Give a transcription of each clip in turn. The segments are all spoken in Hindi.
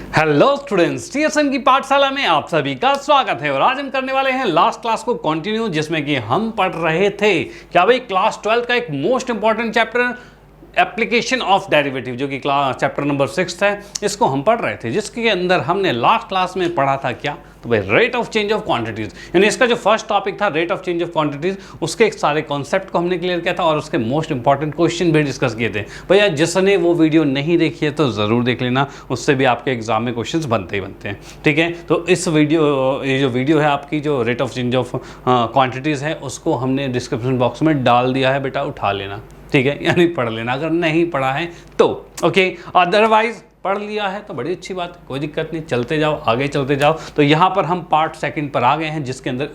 हेलो स्टूडेंट्स, टीएसएन की पाठशाला में आप सभी का स्वागत है। और आज हम करने वाले हैं लास्ट क्लास को कंटिन्यू, जिसमें कि हम पढ़ रहे थे क्या भाई क्लास 12 का एक most important chapter application of derivative, जो कि क्लास चैप्टर नंबर 6 है। इसको हम पढ़ रहे थे, जिसके अंदर हमने लास्ट क्लास में पढ़ा था क्या, तो भाई rate of change of quantities, यानी इसका जो फर्स्ट टॉपिक था rate of change of quantities, उसके एक सारे कॉन्सेप्ट को हमने क्लियर किया था और उसके मोस्ट इंपॉर्टेंट क्वेश्चन भी डिस्कस किए थे। भैया जिसने वो वीडियो नहीं देखी है तो ज़रूर देख लेना, उससे भी आपके एग्जाम में क्वेश्चंस बनते ही बनते हैं। ठीक है, तो इस वीडियो ये जो वीडियो है आपकी, जो rate of change of quantities है, उसको हमने डिस्क्रिप्शन बॉक्स में डाल दिया है, बेटा उठा लेना। ठीक है, यानी पढ़ लेना अगर नहीं पढ़ा है तो। ओके, अदरवाइज पढ़ लिया है तो बड़ी अच्छी बात है, कोई दिक्कत नहीं, चलते जाओ, आगे चलते जाओ। तो यहाँ पर हम पार्ट सेकंड पर आ गए हैं, जिसके अंदर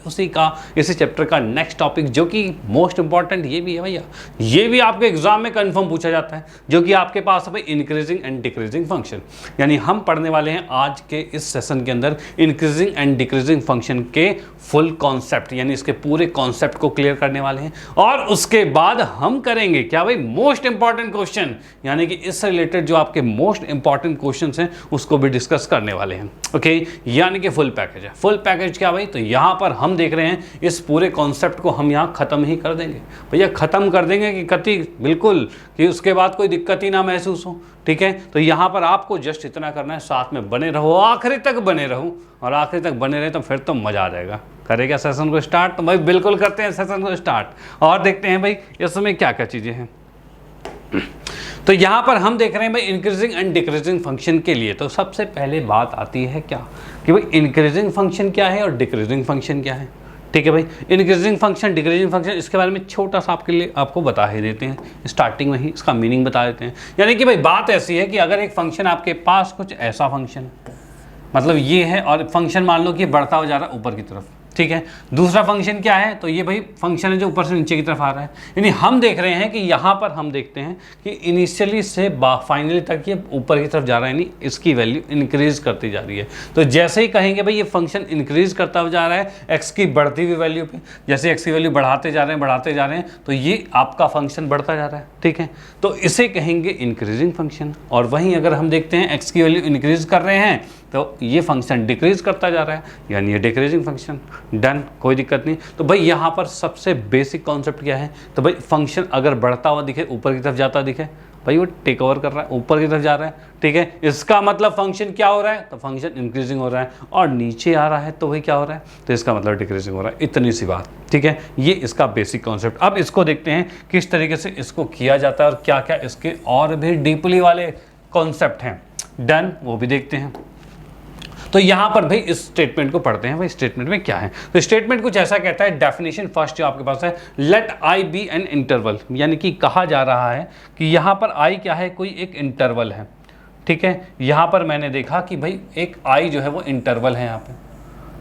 इसी चैप्टर का नेक्स्ट टॉपिक, जो कि मोस्ट इंपॉर्टेंट ये भी है भैया, ये भी आपके एग्जाम में कंफर्म पूछा जाता है, जो कि आपके पास है भाई इंक्रीजिंग एंड डिक्रीजिंग फंक्शन। यानी हम पढ़ने वाले हैं आज के इस सेशन के अंदर इंक्रीजिंग एंड डिक्रीजिंग फंक्शन के फुल कॉन्सेप्ट, यानी इसके पूरे कॉन्सेप्ट को क्लियर करने वाले हैं। और उसके बाद हम करेंगे क्या भाई मोस्ट इंपॉर्टेंट क्वेश्चन, यानी कि इससे रिलेटेड जो आपके मोस्ट इंपॉर्टेंट क्वेश्चंस हैं उसको भी डिस्कस करने वाले हैं। ओके, यानी कि फुल पैकेज है। फुल पैकेज क्या भाई, तो यहाँ पर हम देख रहे हैं इस पूरे कॉन्सेप्ट को हम यहाँ खत्म ही कर देंगे भैया, खत्म कर देंगे कि कति बिल्कुल, कि उसके बाद कोई दिक्कत ही ना महसूस हो। ठीक है, तो यहाँ पर आपको जस्ट इतना करना है, साथ में बने रहो, आखिरी तक बने रहो, और आखिरी तक बने रहे तो फिर तो मजा आ जाएगा। करेगा सेशन को स्टार्ट, तो भाई बिल्कुल करते हैं सेशन को स्टार्ट और देखते हैं भाई इसमें क्या क्या चीज़ें हैं। तो यहाँ पर हम देख रहे हैं भाई इंक्रीजिंग एंड डिक्रीजिंग फंक्शन के लिए, तो सबसे पहले बात आती है क्या कि भाई इंक्रीजिंग फंक्शन क्या है और डिक्रीजिंग फंक्शन क्या है। ठीक है भाई, इंक्रीजिंग फंक्शन, डिक्रीजिंग फंक्शन, इसके बारे में छोटा सा आपके लिए आपको बता ही देते हैं, स्टार्टिंग में ही इसका मीनिंग बता देते हैं। यानी कि भाई बात ऐसी है कि अगर एक फंक्शन आपके पास कुछ ऐसा फंक्शन है, मतलब ये है, और फंक्शन मान लो कि बढ़ता हुआ जा रहा है ऊपर की तरफ। ठीक है, दूसरा फंक्शन क्या है, तो ये भाई फंक्शन है जो ऊपर से नीचे की तरफ आ रहा है। यानी हम देख रहे हैं कि यहाँ पर हम देखते हैं कि इनिशियली से फाइनली तक ये ऊपर की तरफ जा रहा है, यानी इसकी वैल्यू इंक्रीज करती जा रही है। तो जैसे ही कहेंगे भाई ये फंक्शन इंक्रीज करता हुआ जा रहा है एक्स की बढ़ती हुई वैल्यू पे, जैसे एक्स की वैल्यू बढ़ाते जा रहे हैं तो ये आपका फंक्शन बढ़ता जा रहा है। ठीक है, तो इसे कहेंगे इंक्रीजिंग फंक्शन। और वहीं अगर हम देखते हैं एक्स की वैल्यू इंक्रीज कर रहे हैं तो ये फंक्शन डिक्रीज करता जा रहा है, यानी ये डिक्रीजिंग फंक्शन। डन, कोई दिक्कत नहीं। तो भाई यहाँ पर सबसे बेसिक कॉन्सेप्ट क्या है, तो भाई फंक्शन अगर बढ़ता हुआ दिखे, ऊपर की तरफ जाता दिखे, भाई वो टेक ओवर कर रहा है, ऊपर की तरफ जा रहा है। ठीक है, इसका मतलब फंक्शन क्या हो रहा है, तो फंक्शन इंक्रीजिंग हो रहा है। और नीचे आ रहा है तो भाई क्या हो रहा है, तो इसका मतलब डिक्रीजिंग हो रहा है। इतनी सी बात। ठीक है, ये इसका बेसिक कॉन्सेप्ट। अब इसको देखते हैं किस तरीके से इसको किया जाता है और क्या क्या इसके और भी डीपली वाले कॉन्सेप्ट हैं। डन, वो भी देखते हैं। तो यहां पर भाई इस स्टेटमेंट को पढ़ते हैं, भाई स्टेटमेंट में क्या है। तो स्टेटमेंट कुछ ऐसा कहता है, डेफिनेशन फर्स्ट जो आपके पास है, let I be an interval, यानी कि कहा जा रहा है कि यहां पर आई क्या है, कोई एक इंटरवल है। ठीक है, यहां पर मैंने देखा कि भाई एक आई जो है वो इंटरवल है। यहाँ पे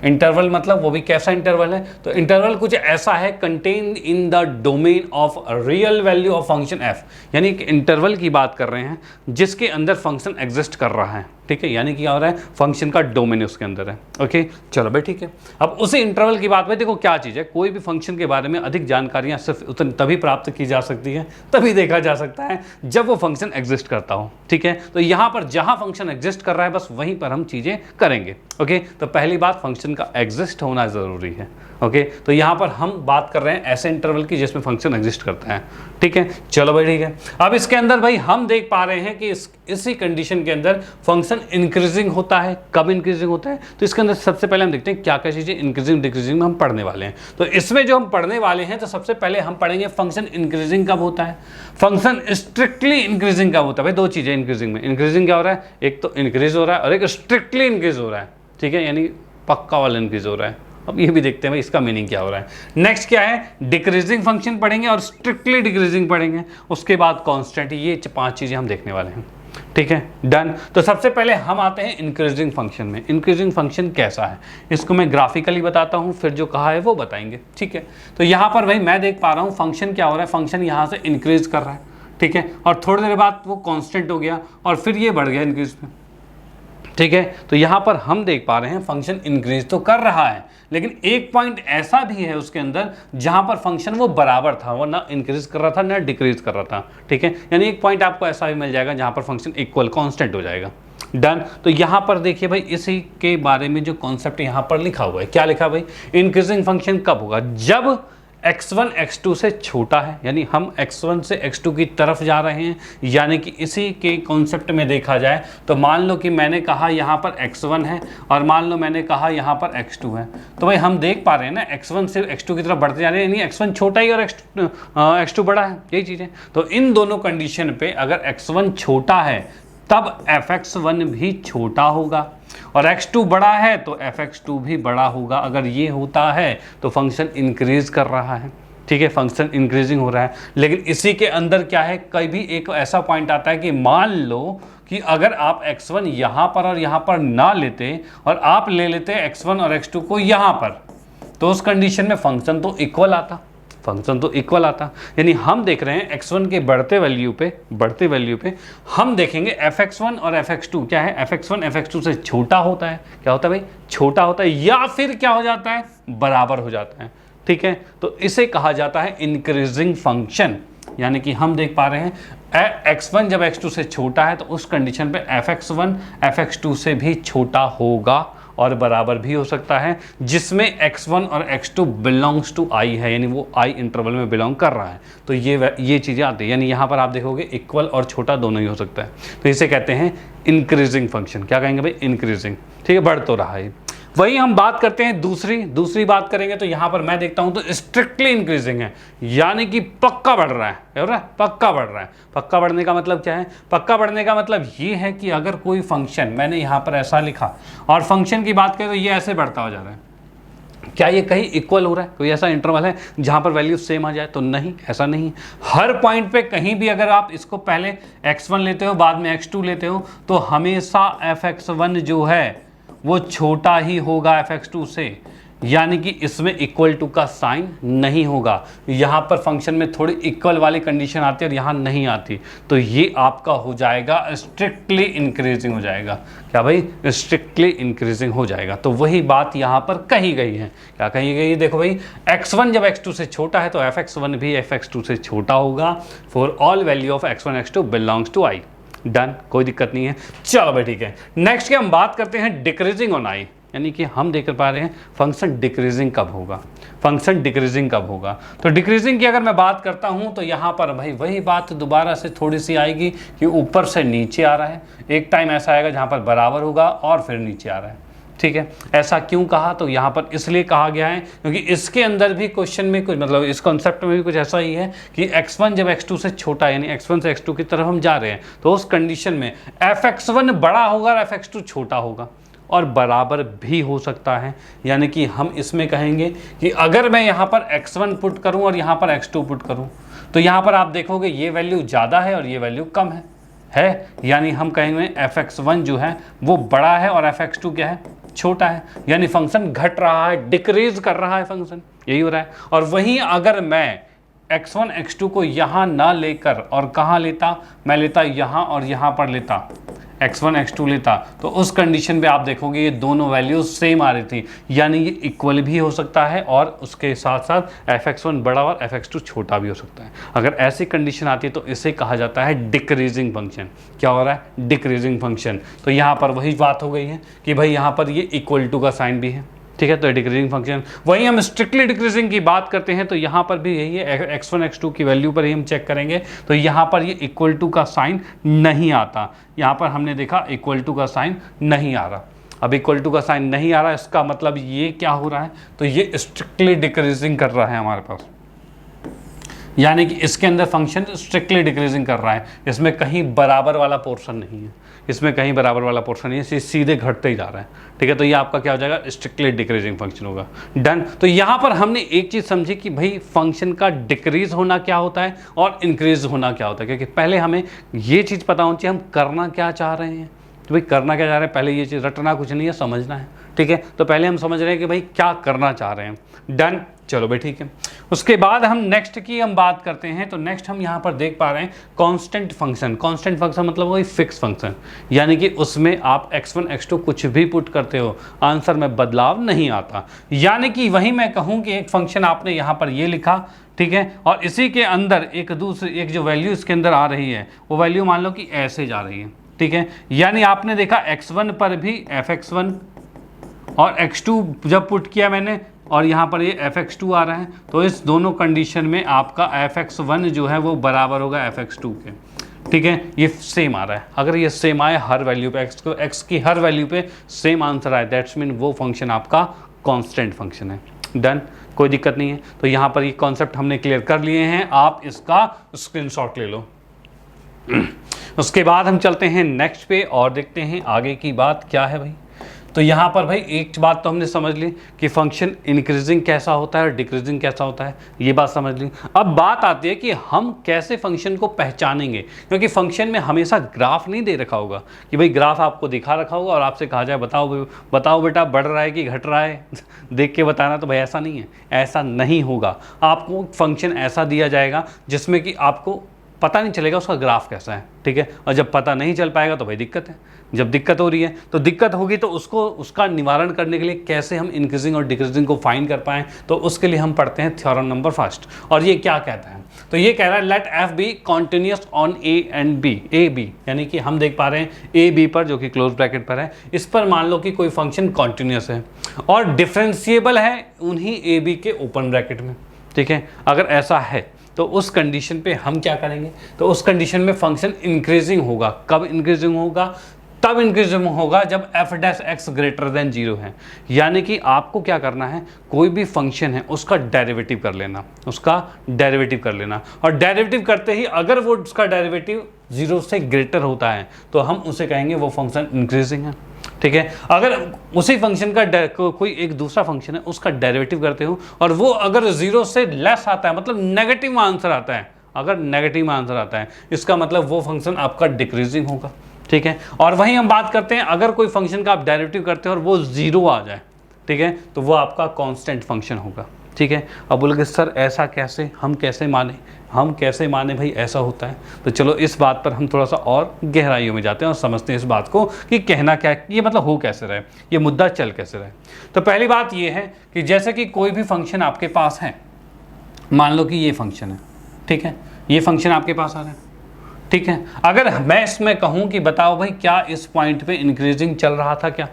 इंटरवल मतलब वो भी कैसा इंटरवल है, तो इंटरवल कुछ ऐसा है contain in the domain of real value of function F, यानी एक इंटरवल की बात कर रहे हैं जिसके अंदर फंक्शन एग्जिस्ट कर रहा है। ठीक है, यानी कि क्या हो रहा है, फंक्शन का डोमेन उसके अंदर है। ओके, चलो भाई ठीक है। अब उसी इंटरवल की बात में देखो क्या चीज़ है, कोई भी फंक्शन के बारे में अधिक जानकारियां सिर्फ तभी प्राप्त की जा सकती है, तभी देखा जा सकता है जब वो फंक्शन एग्जिस्ट करता हो। ठीक है, तो यहाँ पर जहाँ फंक्शन एग्जिस्ट कर रहा है बस वहीं पर हम चीज़ें करेंगे। ओके, तो पहली बात फंक्शन का एग्जिस्ट होना ज़रूरी है। ओके, तो यहाँ पर हम बात कर रहे हैं ऐसे इंटरवल की जिसमें फंक्शन एग्जिस्ट करता है। ठीक है, चलो भाई ठीक है। अब इसके अंदर भाई हम देख पा रहे हैं कि इसी कंडीशन के अंदर फंक्शन इंक्रीजिंग होता है। कब इंक्रीजिंग होता है, तो इसके अंदर सबसे पहले हम देखते हैं क्या क्या चीज़ें इंक्रीजिंग डिक्रीजिंग में हम पढ़ने वाले हैं। तो इसमें जो हम पढ़ने वाले हैं, तो सबसे पहले हम पढ़ेंगे फंक्शन इंक्रीजिंग कब होता है, फंक्शन स्ट्रिक्टली इंक्रीजिंग कब होता है। भाई दो चीज़ें इंक्रीजिंग में, इंक्रीजिंग क्या हो रहा है, एक तो इंक्रीज हो रहा है और एक स्ट्रिक्टली इंक्रीज हो रहा है। ठीक है, यानी पक्का वाला इंक्रीज हो रहा है। अब ये भी देखते हैं भाई इसका मीनिंग क्या हो रहा है। नेक्स्ट क्या है, डिक्रीजिंग फंक्शन पढ़ेंगे और स्ट्रिक्टली डिक्रीजिंग पढ़ेंगे। उसके बाद कांस्टेंट, ये 5 चीज़ें हम देखने वाले हैं। ठीक है, डन। तो सबसे पहले हम आते हैं इंक्रीजिंग फंक्शन में। इंक्रीजिंग फंक्शन कैसा है इसको मैं ग्राफिकली बताता हूँ, फिर जो कहा है वो बताएंगे। ठीक है, तो यहाँ पर भाई मैं देख पा रहा हूँ फंक्शन क्या हो रहा है, फंक्शन यहाँ से इंक्रीज कर रहा है। ठीक है, और थोड़ी देर बाद वो कांस्टेंट हो गया और फिर ये बढ़ गया इंक्रीज में। ठीक है, तो यहाँ पर हम देख पा रहे हैं फंक्शन इंक्रीज तो कर रहा है, लेकिन एक पॉइंट ऐसा भी है उसके अंदर जहां पर फंक्शन वो बराबर था, वो ना इंक्रीज कर रहा था ना डिक्रीज कर रहा था। ठीक है, यानी एक पॉइंट आपको ऐसा भी मिल जाएगा जहां पर फंक्शन इक्वल कांस्टेंट हो जाएगा। डन। तो यहां पर देखिए भाई, इसी के बारे में जो कॉन्सेप्ट यहां पर लिखा हुआ है, क्या लिखा भाई, इंक्रीजिंग फंक्शन कब होगा, जब x1 x2 से छोटा है, यानी हम x1 से x2 की तरफ जा रहे हैं। यानी कि इसी के कॉन्सेप्ट में देखा जाए तो मान लो कि मैंने कहा यहाँ पर x1 है और मान लो मैंने कहा यहाँ पर x2 है, तो भाई हम देख पा रहे हैं ना x1 से x2 की तरफ बढ़ते जा रहे हैं, यानी x1 छोटा ही और x2 बड़ा है, यही चीज़ है। तो इन दोनों कंडीशन पे अगर x1 छोटा है तब fx1 भी छोटा होगा और x2 बड़ा है तो fx2 भी बड़ा होगा। अगर ये होता है तो फंक्शन इंक्रीज कर रहा है, ठीक है, फंक्शन इंक्रीजिंग हो रहा है। लेकिन इसी के अंदर क्या है, कहीं भी एक ऐसा पॉइंट आता है कि मान लो कि अगर आप x1 यहाँ पर और यहाँ पर ना लेते और आप ले लेते x1 और x2 को यहाँ पर, तो उस कंडीशन में फंक्शन तो इक्वल आता। यानी हम देख रहे हैं x1 के बढ़ते वैल्यू पे हम देखेंगे fx1 और fx2 क्या है, fx1 fx2 से छोटा होता है, क्या होता है भाई, छोटा होता है, या फिर क्या हो जाता है, बराबर हो जाता है, ठीक है। तो इसे कहा जाता है इंक्रीजिंग फंक्शन। यानी कि हम देख पा रहे हैं x1 जब x2 से छोटा है तो उस कंडीशन पे fx1 fx2 से भी छोटा होगा और बराबर भी हो सकता है, जिसमें x1 और x2 बिलोंग्स टू i है, यानी वो i इंटरवल में बिलोंग कर रहा है। तो ये चीज़ें आती है, यानी यहाँ पर आप देखोगे इक्वल और छोटा दोनों ही हो सकता है। तो इसे कहते हैं इंक्रीजिंग फंक्शन। क्या कहेंगे भाई, इंक्रीजिंग, ठीक है, बढ़ तो रहा है। वही हम बात करते हैं दूसरी बात करेंगे तो यहाँ पर मैं देखता हूँ तो स्ट्रिक्टली इंक्रीजिंग है, यानी कि पक्का बढ़ रहा है, क्या हो रहा है, पक्का बढ़ रहा है। पक्का बढ़ने का मतलब क्या है, पक्का बढ़ने का मतलब ये है कि अगर कोई फंक्शन, मैंने यहाँ पर ऐसा लिखा और फंक्शन की बात करें तो ये ऐसे बढ़ता हो जा रहा है, क्या ये कहीं इक्वल हो रहा है, कोई ऐसा इंटरवल है जहां पर वैल्यू सेम आ जाए, तो नहीं, ऐसा नहीं। हर पॉइंट पे कहीं भी अगर आप इसको पहले x1 लेते हो बाद में x2 लेते हो तो हमेशा fx1 जो है वो छोटा ही होगा fx2 से, यानी कि इसमें इक्वल टू का साइन नहीं होगा। यहाँ पर फंक्शन में थोड़ी इक्वल वाली कंडीशन आती है और यहाँ नहीं आती, तो ये आपका हो जाएगा स्ट्रिक्टली इंक्रीजिंग हो जाएगा। क्या भाई, स्ट्रिक्टली इंक्रीजिंग हो जाएगा। तो वही बात यहाँ पर कही गई है, क्या कही गई है, देखो भाई, x1 जब x2 से छोटा है तो fx1 भी fx2 से छोटा होगा for all value of x1 x2 belongs to i। Done, कोई दिक्कत नहीं है। चलो भाई ठीक है, नेक्स्ट की हम बात करते हैं डिक्रीजिंग ऑन i, यानी कि हम देख पा रहे हैं फंक्शन डिक्रीजिंग कब होगा। तो डिक्रीजिंग की अगर मैं बात करता हूं तो यहां पर भाई वही बात दोबारा से थोड़ी सी आएगी कि ऊपर से नीचे आ रहा है, एक टाइम ऐसा आएगा जहां पर बराबर होगा और फिर नीचे आ रहा है, ठीक है। ऐसा क्यों कहा, तो यहाँ पर इसलिए कहा गया है क्योंकि इसके अंदर भी क्वेश्चन में कुछ, मतलब इस कॉन्सेप्ट में भी कुछ ऐसा ही है कि x1 जब x2 से छोटा है, यानी x1 से x2 की तरफ हम जा रहे हैं, तो उस कंडीशन में fx1 बड़ा होगा और fx2 छोटा होगा और बराबर भी हो सकता है। यानी कि हम इसमें कहेंगे कि अगर मैं यहाँ पर x1 पुट करूँ और यहाँ पर x2 पुट करूँ तो यहाँ पर आप देखोगे ये वैल्यू ज़्यादा है और ये वैल्यू कम है, यानी हम कहेंगे fx1 जो है वो बड़ा है और fx2 क्या है, छोटा है, यानी फंक्शन घट रहा है, डिक्रीज कर रहा है फंक्शन, यही हो रहा है। और वहीं अगर मैं x1 x2 को यहाँ ना लेकर और कहाँ लेता, मैं लेता यहाँ और यहाँ पर लेता, x1 x2 लेता, तो उस कंडीशन पे आप देखोगे ये दोनों वैल्यूज सेम आ रही थी, यानी ये इक्वल भी हो सकता है और उसके साथ साथ fx1 बड़ा और fx2 छोटा भी हो सकता है। अगर ऐसी कंडीशन आती है तो इसे कहा जाता है डिक्रीजिंग फंक्शन। क्या हो रहा है, डिक्रीजिंग फंक्शन। तो यहाँ पर वही बात हो गई है कि भाई यहाँ पर ये इक्वल टू का साइन भी है, ठीक है, तो डिक्रीजिंग फंक्शन। वहीं हम स्ट्रिक्टली डिक्रीजिंग की बात करते हैं तो यहाँ पर भी यही है, x1 x2 की वैल्यू पर ही हम चेक करेंगे तो यहाँ पर ये इक्वल टू का साइन नहीं आता। यहाँ पर हमने देखा इक्वल टू का साइन नहीं आ रहा। अब इक्वल टू का साइन नहीं आ रहा, इसका मतलब ये क्या हो रहा है, तो ये स्ट्रिक्टली डिक्रीजिंग कर रहा है हमारे पास, यानी कि इसके अंदर फंक्शन स्ट्रिक्टली डिक्रीजिंग कर रहा है, इसमें कहीं बराबर वाला पोर्शन नहीं है, इसमें कहीं बराबर वाला पोर्शन नहीं है, सीधे घटते ही जा रहा है, ठीक है। तो ये आपका क्या हो जाएगा, स्ट्रिक्टली डिक्रीजिंग फंक्शन होगा। डन। तो यहाँ पर हमने एक चीज़ समझी कि भाई फंक्शन का डिक्रीज होना क्या होता है और इंक्रीज होना क्या होता है, क्योंकि पहले हमें ये चीज़ पता होनी चाहिए हम करना क्या चाह रहे हैं। तो भाई करना क्या चाह रहे हैं, पहले ये चीज़, रटना कुछ नहीं है, समझना है, ठीक है। तो पहले हम समझ रहे हैं कि भाई क्या करना चाह रहे हैं। डन। चलो भाई ठीक है, उसके बाद हम नेक्स्ट की हम बात करते हैं। तो नेक्स्ट हम यहाँ पर देख पा रहे हैं कांस्टेंट फंक्शन। कांस्टेंट फंक्शन मतलब वही फिक्स फंक्शन, यानी कि उसमें आप x1 x2 कुछ भी पुट करते हो, आंसर में बदलाव नहीं आता। यानी कि वही मैं कहूँ कि एक फंक्शन आपने यहाँ पर ये लिखा, ठीक है, और इसी के अंदर एक जो वैल्यू इसके अंदर आ रही है वो वैल्यू मान लो कि ऐसे जा रही है, ठीक है, यानी आपने देखा x1 पर भी fx1 और x2 जब पुट किया मैंने और यहाँ पर ये fx2 आ रहा है, तो इस दोनों कंडीशन में आपका fx1 जो है वो बराबर होगा fx2 के, ठीक है। ये सेम आ रहा है, अगर ये सेम आए हर वैल्यू पे x की हर वैल्यू पे सेम आंसर आए, दैट्स मीन वो फंक्शन आपका कांस्टेंट फंक्शन है। डन, कोई दिक्कत नहीं है। तो यहाँ पर ये कॉन्सेप्ट हमने क्लियर कर लिए हैं, आप इसका स्क्रीनशॉट ले लो। उसके बाद हम चलते हैं नेक्स्ट पे और देखते हैं आगे की बात क्या है भाई। तो यहाँ पर भाई एक बात तो हमने समझ ली कि फंक्शन इंक्रीजिंग कैसा होता है और डिक्रीजिंग कैसा होता है, ये बात समझ ली। अब बात आती है कि हम कैसे फंक्शन को पहचानेंगे, क्योंकि फंक्शन में हमेशा ग्राफ नहीं दे रखा होगा कि भाई ग्राफ आपको दिखा रखा होगा और आपसे कहा जाए बताओ बेटा बढ़ रहा है कि घट रहा है, देख के बताना। तो भाई ऐसा नहीं है, ऐसा नहीं होगा। आपको फंक्शन ऐसा दिया जाएगा जिसमें कि आपको पता नहीं चलेगा उसका ग्राफ कैसा है, ठीक है। और जब पता नहीं चल पाएगा तो भाई दिक्कत है। जब दिक्कत हो रही है तो दिक्कत होगी, तो उसका निवारण करने के लिए कैसे हम इंक्रीजिंग और डिक्रीजिंग को फाइंड कर पाएं, तो उसके लिए हम पढ़ते हैं थ्योरम नंबर फर्स्ट। और ये क्या कहता है, तो ये कह रहा है let F be continuous on A and B, A B यानी कि हम देख पा रहे हैं ए बी पर जो कि क्लोज ब्रैकेट पर है, इस पर मान लो कि कोई फंक्शन कॉन्टिन्यूस है और डिफरेंशिएबल है उन्हीं ए बी के ओपन ब्रैकेट में, ठीक है। अगर ऐसा है तो उस कंडीशन पे हम क्या करेंगे, तो उस कंडीशन में फंक्शन इंक्रीजिंग होगा। कब इंक्रीजिंग होगा, तब इंक्रीजिंग होगा जब f dash x greater than 0 है। यानी कि आपको क्या करना है, कोई भी फंक्शन है उसका डेरिवेटिव कर लेना, उसका डेरिवेटिव कर लेना, और डेरिवेटिव करते ही अगर वो उसका डेरिवेटिव 0 से ग्रेटर होता है तो हम उसे कहेंगे वो फंक्शन इंक्रीजिंग है, ठीक है। अगर उसी फंक्शन का कोई एक दूसरा फंक्शन है उसका डेरिवेटिव करते हो और वो अगर 0 से लेस आता है, मतलब नेगेटिव आंसर आता है, अगर नेगेटिव आंसर आता है इसका मतलब वो फंक्शन आपका डिक्रीजिंग होगा, ठीक है। और वहीं हम बात करते हैं अगर कोई फंक्शन का आप डेरिवेटिव करते हो और वो 0 आ जाए, ठीक है, तो वो आपका कांस्टेंट फंक्शन होगा, ठीक है। अब बोलोगे सर ऐसा कैसे, हम कैसे माने भाई ऐसा होता है। तो चलो इस बात पर हम थोड़ा सा और गहराइयों में जाते हैं और समझते हैं इस बात को कि कहना क्या है, ये मतलब हो कैसे रहे, ये मुद्दा चल कैसे रहे। तो पहली बात ये है कि जैसे कि कोई भी फंक्शन आपके पास है, मान लो कि ये फंक्शन है, ठीक है, ये फंक्शन आपके पास आ रहा है, ठीक है। अगर मैं इसमें कहूँ कि बताओ भाई क्या इस पॉइंट पे इंक्रीजिंग चल रहा था, क्या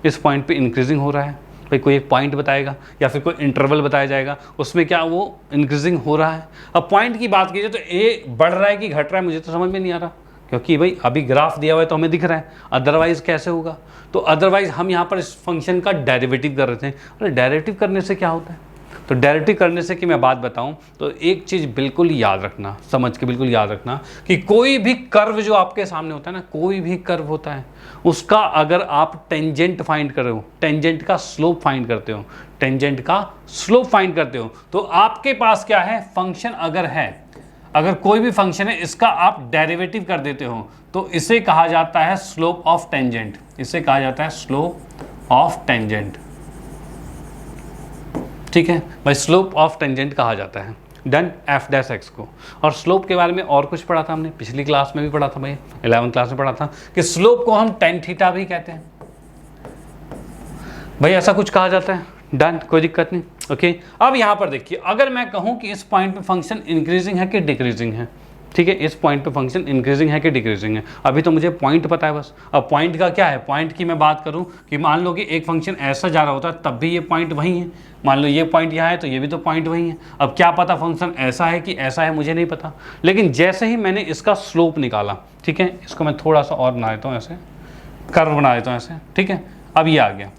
इस पॉइंट पे इंक्रीजिंग हो रहा है, भाई कोई एक पॉइंट बताएगा या फिर कोई इंटरवल बताया जाएगा उसमें क्या वो इंक्रीजिंग हो रहा है। अब पॉइंट की बात कीजिए तो ए बढ़ रहा है कि घट रहा है मुझे तो समझ में नहीं आ रहा, क्योंकि भाई अभी ग्राफ दिया हुआ है तो हमें दिख रहा है, अदरवाइज कैसे होगा। तो अदरवाइज हम यहाँ पर इस फंक्शन का डेरिवेटिव कर रहे थे। अरे डेरिवेटिव करने से क्या होता है, तो डेरिवेटिव करने से कि मैं बात बताऊं तो एक चीज़ बिल्कुल याद रखना, समझ के बिल्कुल याद रखना कि कोई भी कर्व जो आपके सामने होता है ना, कोई भी कर्व होता है उसका अगर आप टेंजेंट फाइंड कर रहे हो, टेंजेंट का स्लोप फाइंड करते हो, टेंजेंट का स्लोप फाइंड करते हो, तो आपके पास क्या है, फंक्शन अगर है, अगर कोई भी फंक्शन है इसका आप डेरिवेटिव कर देते हो तो इसे कहा जाता है स्लोप ऑफ टेंजेंट, इसे कहा जाता है स्लोप ऑफ टेंजेंट, ठीक है भाई, स्लोप ऑफ टेंजेंट कहा जाता है। डन, एफ डैश एक्स को। और स्लोप के बारे में और कुछ पढ़ा था हमने, पिछली क्लास में भी पढ़ा था भाई, 11th क्लास में पढ़ा था कि स्लोप को हम टेन थीटा भी कहते हैं भाई, ऐसा कुछ कहा जाता है। डन, कोई दिक्कत नहीं, ओके। अब यहाँ पर देखिए, अगर मैं कहूँ कि इस पॉइंट पे फंक्शन इंक्रीजिंग है कि डिक्रीजिंग है, ठीक है, इस पॉइंट पे फंक्शन इंक्रीजिंग है कि डिक्रीजिंग है, अभी तो मुझे पॉइंट पता है बस। अब पॉइंट का क्या है, पॉइंट की मैं बात करूं कि मान लो कि एक फंक्शन ऐसा जा रहा होता है तब भी ये पॉइंट वही है, मान लो ये पॉइंट यहाँ है तो ये भी तो पॉइंट वही है। अब क्या पता फंक्शन ऐसा है कि ऐसा है, मुझे नहीं पता, लेकिन जैसे ही मैंने इसका स्लोप निकाला, ठीक है, इसको मैं थोड़ा सा और बना देता हूँ, ऐसे कर्व बना देता हूँ ऐसे, ठीक है, अब ये आ गया,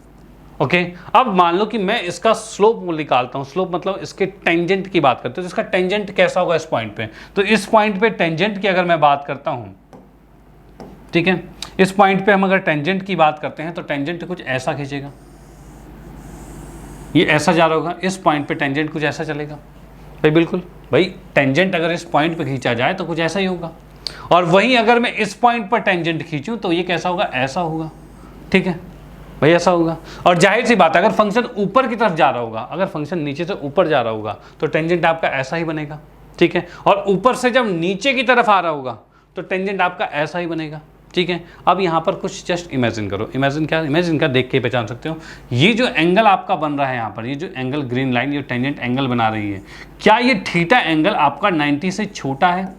ओके। अब मान लो कि मैं इसका स्लोप निकालता हूं, स्लोप मतलब इसके टेंजेंट की बात करते हैं, तो इसका टेंजेंट कैसा होगा इस पॉइंट पे, तो इस पॉइंट पे टेंजेंट की अगर मैं बात करता हूं, ठीक है, इस पॉइंट पे हम अगर टेंजेंट की बात करते हैं तो टेंजेंट कुछ ऐसा खींचेगा, ये ऐसा जा रहा होगा, इस पॉइंट पे टेंजेंट कुछ ऐसा चलेगा भाई, बिल्कुल भाई, टेंजेंट अगर इस पॉइंट पे खींचा जाए तो कुछ ऐसा ही होगा। और वहीं अगर मैं इस पॉइंट पर टेंजेंट खींचूं तो ये कैसा होगा, ऐसा होगा, ठीक है भाई, ऐसा होगा। और जाहिर सी बात है अगर फंक्शन ऊपर की तरफ जा रहा होगा, अगर फंक्शन नीचे से ऊपर जा रहा होगा तो टेंजेंट आपका ऐसा ही बनेगा, ठीक है। और ऊपर से जब नीचे की तरफ आ रहा होगा तो टेंजेंट आपका ऐसा ही बनेगा, ठीक है। अब यहाँ पर कुछ जस्ट इमेजिन करो, इमेजिन क्या देख के पहचान सकते हो, ये जो एंगल आपका बन रहा है यहाँ पर, ये जो एंगल ग्रीन लाइन ये टेंजेंट एंगल बना रही है, क्या ये थीटा एंगल आपका 90 से छोटा है,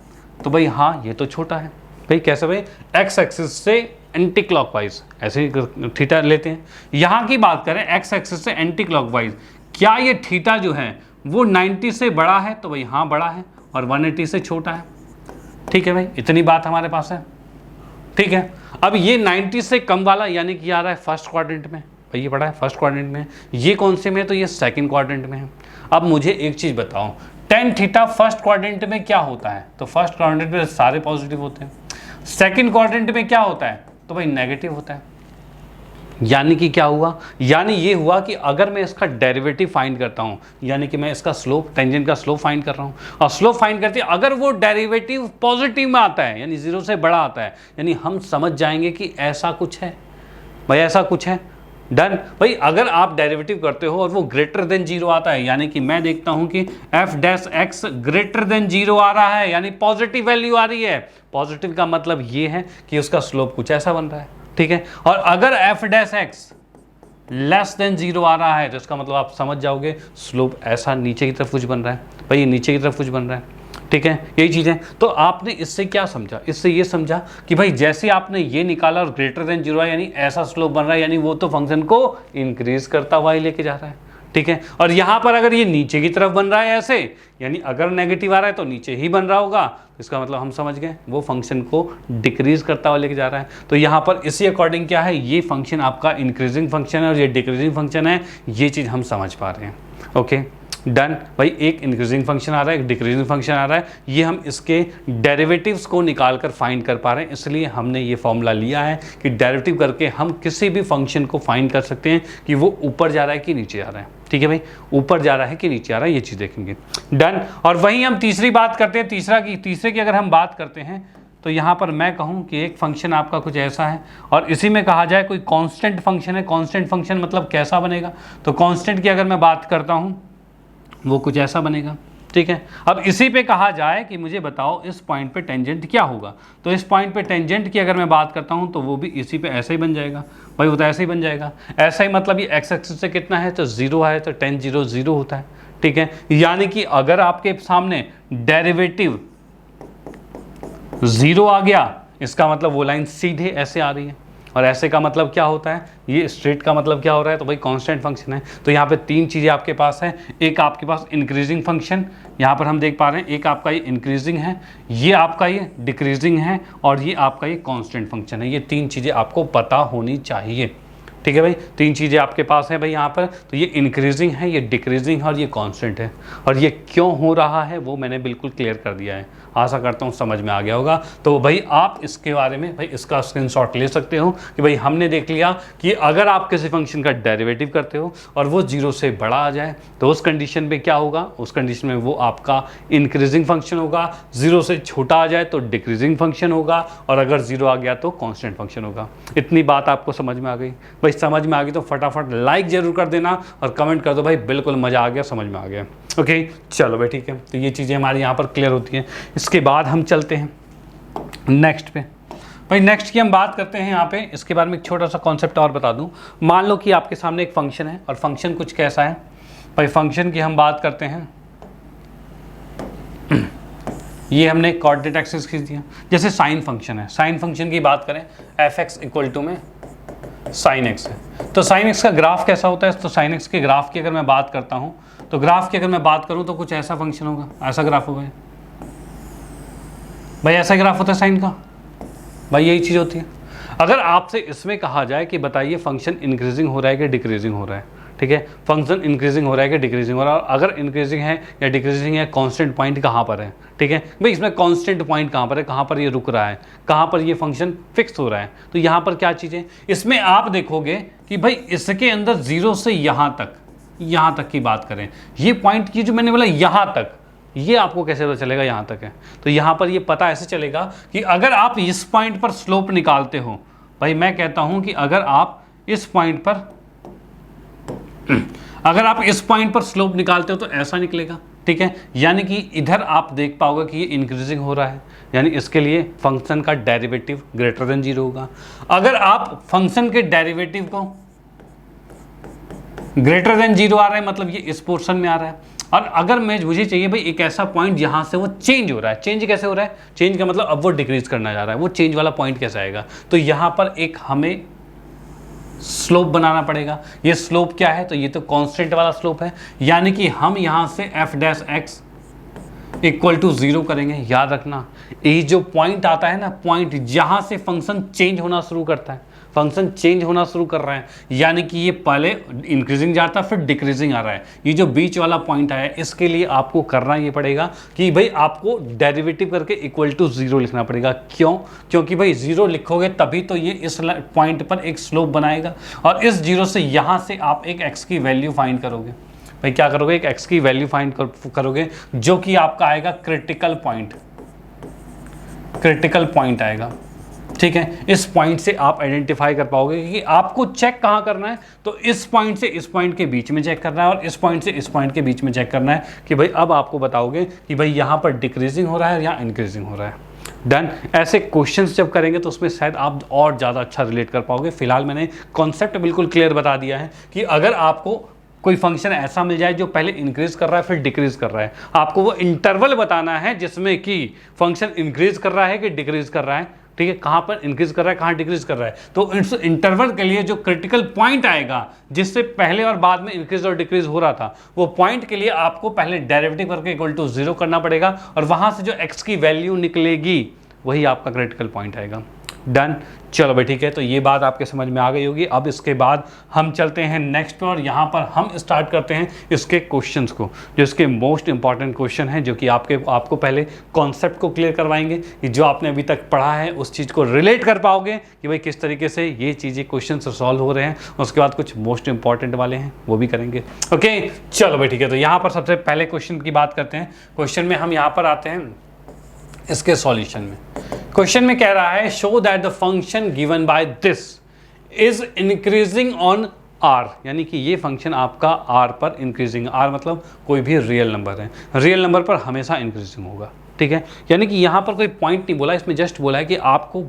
तो भाई हाँ ये तो छोटा है, भाई कैसे भाई, एक्स एक्सिस से एंटी क्लॉकवाइज ऐसे ही थीटा लेते हैं। यहाँ की बात करें एक्स एक्सिस से एंटी क्लॉकवाइज, क्या ये थीटा जो है वो 90 से बड़ा है? तो भाई हाँ बड़ा है, और 180 से छोटा है। ठीक है भाई, इतनी बात हमारे पास है। ठीक है, अब ये 90 से कम वाला यानी कि आ रहा है फर्स्ट क्वाड्रेंट में, भाई ये पड़ा है फर्स्ट क्वाड्रेंट में। ये कौन से में है? तो ये सेकंड क्वाड्रेंट में है। अब मुझे एक चीज़ बताओ, tan थीटा फर्स्ट क्वाड्रेंट में क्या होता है? तो फर्स्ट क्वाड्रेंट में सारे पॉजिटिव होते हैं। सेकंड क्वाड्रेंट में क्या होता है? तो भाई नेगेटिव होता है। यानी कि क्या हुआ? यानी ये हुआ कि अगर मैं इसका डेरिवेटिव फाइंड करता हूं, यानी कि मैं इसका स्लोप, टेंजेंट का स्लोप फाइंड कर रहा हूं, और स्लोप फाइंड करते अगर वो डेरिवेटिव पॉजिटिव में आता है, यानी 0 से बड़ा आता है, यानी हम समझ जाएंगे कि ऐसा कुछ है। भाई ऐसा कुछ है, डन। भाई अगर आप डेरिवेटिव करते हो और वो ग्रेटर देन 0 आता है, यानी कि मैं देखता हूं कि f dash x greater than 0 आ रहा है, यानी पॉजिटिव वैल्यू आ रही है। पॉजिटिव का मतलब ये है कि उसका स्लोप कुछ ऐसा बन रहा है। ठीक है, और अगर f dash x less than 0 आ रहा है, तो इसका मतलब आप समझ जाओगे स्लोप ऐसा नीचे की तरफ कुछ बन रहा है। भाई ये नीचे की तरफ कुछ बन रहा है। ठीक है, यही चीज़ है। तो आपने इससे क्या समझा? इससे ये समझा कि भाई जैसे आपने ये निकाला और ग्रेटर देन 0 है, यानी ऐसा स्लोप बन रहा है, यानी वो तो फंक्शन को इंक्रीज करता हुआ ही लेके जा रहा है। ठीक है, और यहाँ पर अगर ये नीचे की तरफ बन रहा है ऐसे, यानी अगर नेगेटिव आ रहा है तो नीचे ही बन रहा होगा, तो इसका मतलब हम समझ गए वो फंक्शन को डिक्रीज करता हुआ लेके जा रहा है। तो यहाँ पर इसी अकॉर्डिंग क्या है, ये फंक्शन आपका इंक्रीजिंग फंक्शन है और ये डिक्रीजिंग फंक्शन है। ये चीज़ हम समझ पा रहे हैं। Okay done. भाई एक इंक्रीजिंग फंक्शन आ रहा है, एक डिक्रीजिंग फंक्शन आ रहा है, ये हम इसके डेरिवेटिव्स को निकाल कर फाइंड कर पा रहे हैं। इसलिए हमने ये फॉर्मूला लिया है कि डेरिवेटिव करके हम किसी भी फंक्शन को फाइंड कर सकते हैं कि वो ऊपर जा रहा है कि नीचे जा रहा है। ठीक है भाई, ऊपर जा रहा है कि नीचे आ रहा है, ये चीज़ देखेंगे। डन। और वहीं हम तीसरी बात करते हैं, तीसरे की अगर हम बात करते हैं, तो यहाँ पर मैं कहूँ कि एक फंक्शन आपका कुछ ऐसा है, और इसी में कहा जाए कोई कांस्टेंट फंक्शन है। कांस्टेंट फंक्शन मतलब कैसा बनेगा? तो कांस्टेंट की अगर मैं बात करता हूँ वो कुछ ऐसा बनेगा। ठीक है, अब इसी पे कहा जाए कि मुझे बताओ इस पॉइंट पे टेंजेंट क्या होगा, तो इस पॉइंट पे टेंजेंट की अगर मैं बात करता हूँ तो वो भी इसी पे ऐसे ही बन जाएगा। भाई वो तो ऐसे ही बन जाएगा। ऐसा ही मतलब ये एक्स एक्सिस से कितना है? तो 0 है, तो tan 0 0 होता है। ठीक है, यानी कि अगर आपके सामने डेरिवेटिव 0 आ गया, इसका मतलब वो लाइन सीधे ऐसे आ रही है, और ऐसे का मतलब क्या होता है? ये स्ट्रेट का मतलब क्या हो रहा है? तो भाई कांस्टेंट फंक्शन है। तो यहाँ पे तीन चीज़ें आपके पास है। एक आपके पास इंक्रीजिंग फंक्शन, यहाँ पर हम देख पा रहे हैं, एक आपका ये इंक्रीजिंग है, ये आपका ये डिक्रीजिंग है, और ये आपका ये कांस्टेंट फंक्शन है। ये तीन चीज़ें आपको पता होनी चाहिए। ठीक है भाई, तीन चीज़ें आपके पास है भाई यहाँ पर। तो ये इंक्रीजिंग है, ये डिक्रीजिंग है, और ये कांस्टेंट है। और ये क्यों हो रहा है वो मैंने बिल्कुल क्लियर कर दिया है। आशा करता हूँ समझ में आ गया होगा। तो भाई आप इसके बारे में भाई इसका स्क्रीनशॉट ले सकते हो कि भाई हमने देख लिया कि अगर आप किसी फंक्शन का डेरिवेटिव करते हो और वो 0 से बड़ा आ जाए, तो उस कंडीशन में क्या होगा? उस कंडीशन में वो आपका इंक्रीजिंग फंक्शन होगा। 0 से छोटा आ जाए तो डिक्रीजिंग फंक्शन होगा, और अगर 0 आ गया तो कांस्टेंट फंक्शन होगा। इतनी बात आपको समझ में आ गई? भाई समझ में आ गई तो फटाफट लाइक जरूर कर देना और कमेंट कर दो भाई बिल्कुल मज़ा आ गया, समझ में आ गया। ओके चलो भाई ठीक है, तो ये चीज़ें हमारी यहाँ पर क्लियर होती हैं। इसके बाद हम चलते हैं नेक्स्ट पे। भाई नेक्स्ट की हम बात करते हैं यहाँ पे। इसके बारे में एक छोटा सा कॉन्सेप्ट और बता दूँ। मान लो कि आपके सामने एक फंक्शन है, और फंक्शन कुछ कैसा है? भाई फंक्शन की हम बात करते हैं, ये हमने कोऑर्डिनेट एक्सिस खींच दिया। जैसे साइन फंक्शन है, साइन फंक्शन की बात करें, f(x) इक्वल टू में साइन एक्स है, तो साइन एक्स का ग्राफ कैसा होता है? तो साइन एक्स के ग्राफ की अगर मैं बात करता हूँ, तो ग्राफ की अगर मैं बात करूँ तो कुछ ऐसा फंक्शन होगा, ऐसा ग्राफ होगा भाई, ऐसा ग्राफ होता है साइन का। भाई यही चीज़ होती है। अगर आपसे इसमें कहा जाए कि बताइए फंक्शन इंक्रीजिंग हो रहा है कि डिक्रीजिंग हो रहा है, ठीक है, फंक्शन इंक्रीजिंग हो रहा है कि डिक्रीजिंग हो रहा है, और अगर इंक्रीजिंग है या डिक्रीजिंग है, कांस्टेंट पॉइंट कहाँ पर है? ठीक है भाई, इसमें कांस्टेंट पॉइंट कहाँ पर है, कहाँ पर ये रुक रहा है, कहाँ पर ये फंक्शन फिक्स हो रहा है। तो यहाँ पर क्या चीज़ें, इसमें आप देखोगे कि भाई इसके अंदर 0 से यहाँ तक की बात करें, ये पॉइंट की जो मैंने बोला यहाँ तक, ये आपको कैसे पता चलेगा यहाँ तक है? तो यहाँ पर ये पता ऐसे चलेगा कि अगर आप इस पॉइंट पर स्लोप निकालते हो, भाई मैं कहता हूँ कि अगर आप इस पॉइंट पर स्लोप निकालते हो तो ऐसा निकलेगा। ठीक है, यानी कि इधर आप देख पाओगे कि ये इंक्रीजिंग हो रहा है, यानी इसके लिए फंक्शन का डेरिवेटिव ग्रेटर देन 0 होगा। अगर आप फंक्शन के डेरिवेटिव को ग्रेटर देन 0 आ रहा है, मतलब ये इस पोर्शन में आ रहा है, और अगर मुझे चाहिए भाई एक ऐसा पॉइंट जहां से वो चेंज हो रहा है, चेंज कैसे हो रहा है, चेंज का मतलब अब वो डिक्रीज करना जा रहा है, वो चेंज वाला पॉइंट कैसे आएगा, तो यहां पर एक हमें स्लोप बनाना पड़ेगा। ये स्लोप क्या है, तो ये तो कांस्टेंट वाला स्लोप है, यानी कि हम यहां से f dash X equal to 0 करेंगे। याद रखना ये जो पॉइंट आता है ना, पॉइंट जहां से फंक्शन चेंज होना शुरू करता है, फंक्शन चेंज होना शुरू कर रहा है, यानी कि ये पहले इंक्रीजिंग जाता है फिर डिक्रीजिंग आ रहा है, ये जो बीच वाला पॉइंट आया है, इसके लिए आपको करना ये पड़ेगा कि भाई आपको डेरिवेटिव करके इक्वल टू 0 लिखना पड़ेगा। क्यों, क्योंकि भाई 0 लिखोगे तभी तो ये इस पॉइंट पर एक स्लोप बनाएगा, और इस 0 से यहाँ से आप एक x की वैल्यू फाइंड करोगे। भाई क्या करोगे, एक x की वैल्यू फाइंड करोगे जो कि आपका आएगा क्रिटिकल पॉइंट, क्रिटिकल पॉइंट आएगा। ठीक है, इस पॉइंट से आप आइडेंटिफाई कर पाओगे कि आपको चेक कहाँ करना है, तो इस पॉइंट से इस पॉइंट के बीच में चेक करना है, और इस पॉइंट से इस पॉइंट के बीच में चेक करना है कि भाई अब आपको बताओगे कि भाई यहाँ पर डिक्रीजिंग हो रहा है या इंक्रीजिंग हो रहा है। डन। ऐसे क्वेश्चंस जब करेंगे तो उसमें शायद आप और ज़्यादा अच्छा रिलेट कर पाओगे। फिलहाल मैंने कॉन्सेप्ट बिल्कुल क्लियर बता दिया है कि अगर आपको कोई फंक्शन ऐसा मिल जाए जो पहले इंक्रीज कर रहा है फिर डिक्रीज कर रहा है, आपको वो इंटरवल बताना है जिसमें कि फंक्शन इंक्रीज कर रहा है कि डिक्रीज कर रहा है। ठीक है, कहां पर इंक्रीज कर रहा है, कहां डिक्रीज कर रहा है, तो इस इंटरवल के लिए जो क्रिटिकल पॉइंट आएगा जिससे पहले और बाद में इंक्रीज और डिक्रीज हो रहा था, वो पॉइंट के लिए आपको पहले डेरिवेटिव करके इक्वल टू 0 करना पड़ेगा, और वहां से जो x की वैल्यू निकलेगी वही आपका क्रिटिकल पॉइंट आएगा। डन। चलो भाई ठीक है, तो ये बात आपके समझ में आ गई होगी। अब इसके बाद हम चलते हैं नेक्स्ट पे, और यहाँ पर हम स्टार्ट करते हैं इसके क्वेश्चंस को, जो इसके मोस्ट इंपॉर्टेंट क्वेश्चन है, जो कि आपको पहले कॉन्सेप्ट को क्लियर करवाएंगे कि जो आपने अभी तक पढ़ा है उस चीज़ को रिलेट कर पाओगे कि भाई किस तरीके से ये चीज़ें क्वेश्चन सॉल्व हो रहे हैं। उसके बाद कुछ मोस्ट इंपॉर्टेंट वाले हैं वो भी करेंगे। ओके चलो भाई ठीक है, तो यहाँ पर सबसे पहले क्वेश्चन की बात करते हैं। क्वेश्चन में हम यहाँ पर आते हैं इसके सॉल्यूशन में। क्वेश्चन में कह रहा है show that the function given by this is increasing on r, यानी कि ये फंक्शन आपका r पर इंक्रीजिंग, r मतलब कोई भी रियल नंबर है, रियल नंबर पर हमेशा इंक्रीजिंग होगा। ठीक है, यानी कि यहाँ पर कोई पॉइंट नहीं बोला, इसमें जस्ट बोला है कि आपको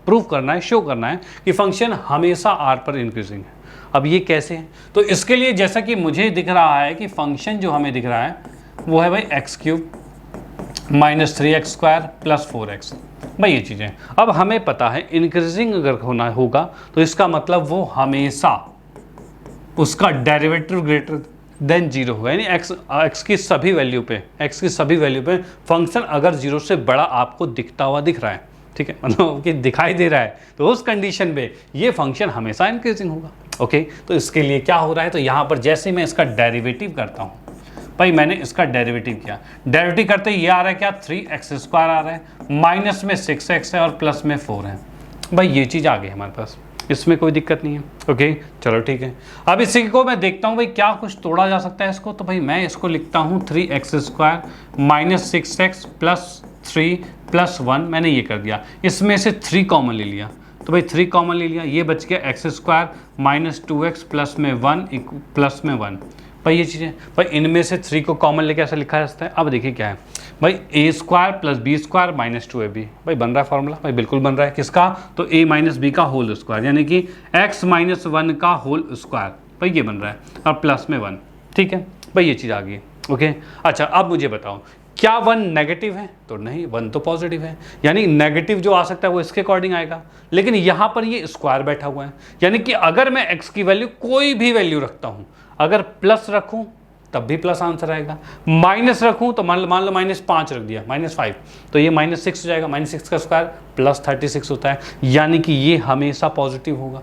प्रूव करना है, शो करना है कि फंक्शन हमेशा r पर इंक्रीजिंग है। अब ये कैसे है, तो इसके लिए जैसा कि मुझे दिख रहा है कि फंक्शन जो हमें दिख रहा है वो है भाई x³ -3x² + 4x। भाई ये चीज़ें अब हमें पता है इंक्रीजिंग अगर होना होगा तो इसका मतलब वो हमेशा उसका डेरिवेटिव ग्रेटर देन 0 होगा, यानी x की सभी वैल्यू पे फंक्शन अगर 0 से बड़ा आपको दिखता हुआ दिख रहा है, ठीक है, मतलब कि दिखाई दे रहा है, तो उस कंडीशन पे ये फंक्शन हमेशा इंक्रीजिंग होगा। ओके, तो इसके लिए क्या हो रहा है, तो यहाँ पर जैसे मैं इसका डेरिवेटिव करता हूँ, भाई मैंने इसका डेरिवेटिव किया, डेरिवेटिव करते ही ये आ रहा है क्या, 3x² आ रहा है, माइनस में 6x है और प्लस में 4 है। भाई ये चीज़ आ गई हमारे पास, इसमें कोई दिक्कत नहीं है। ओके चलो ठीक है, अब इसी को मैं देखता हूँ भाई क्या कुछ तोड़ा जा सकता है इसको, तो भाई मैं इसको लिखता हूँ 3x² -6x + 3 + 1, मैंने ये कर दिया, इसमें से 3 कॉमन ले लिया, तो भाई 3 कॉमन ले लिया, ये बच गया x² -2x प्लस में 1 भाई ये चीज़ें, भाई इनमें से 3 को कॉमन लेके ऐसा लिखा जा सकता है। अब देखिए क्या है भाई, a² + b² -2ab, भाई बन रहा है फॉर्मूला, भाई बिल्कुल बन रहा है, किसका, तो a - b का होल स्क्वायर, यानी कि x - 1 का होल स्क्वायर, भाई ये बन रहा है, और प्लस में 1। ठीक है भाई ये चीज़ आ गई। ओके अच्छा, अब मुझे बताओ क्या 1 नेगेटिव है, तो नहीं, 1 तो पॉजिटिव है, यानी नेगेटिव जो आ सकता है वो इसके अकॉर्डिंग आएगा, लेकिन यहाँ पर ये स्क्वायर बैठा हुआ है, यानी कि अगर मैं x की वैल्यू कोई भी वैल्यू रखता हूँ, अगर प्लस रखूँ तब भी प्लस आंसर आएगा, माइनस रखूँ तो मान लो -5 रख दिया, -5, तो ये -6 हो जाएगा, -6 का स्क्वायर +36 होता है, यानी कि ये हमेशा पॉजिटिव होगा।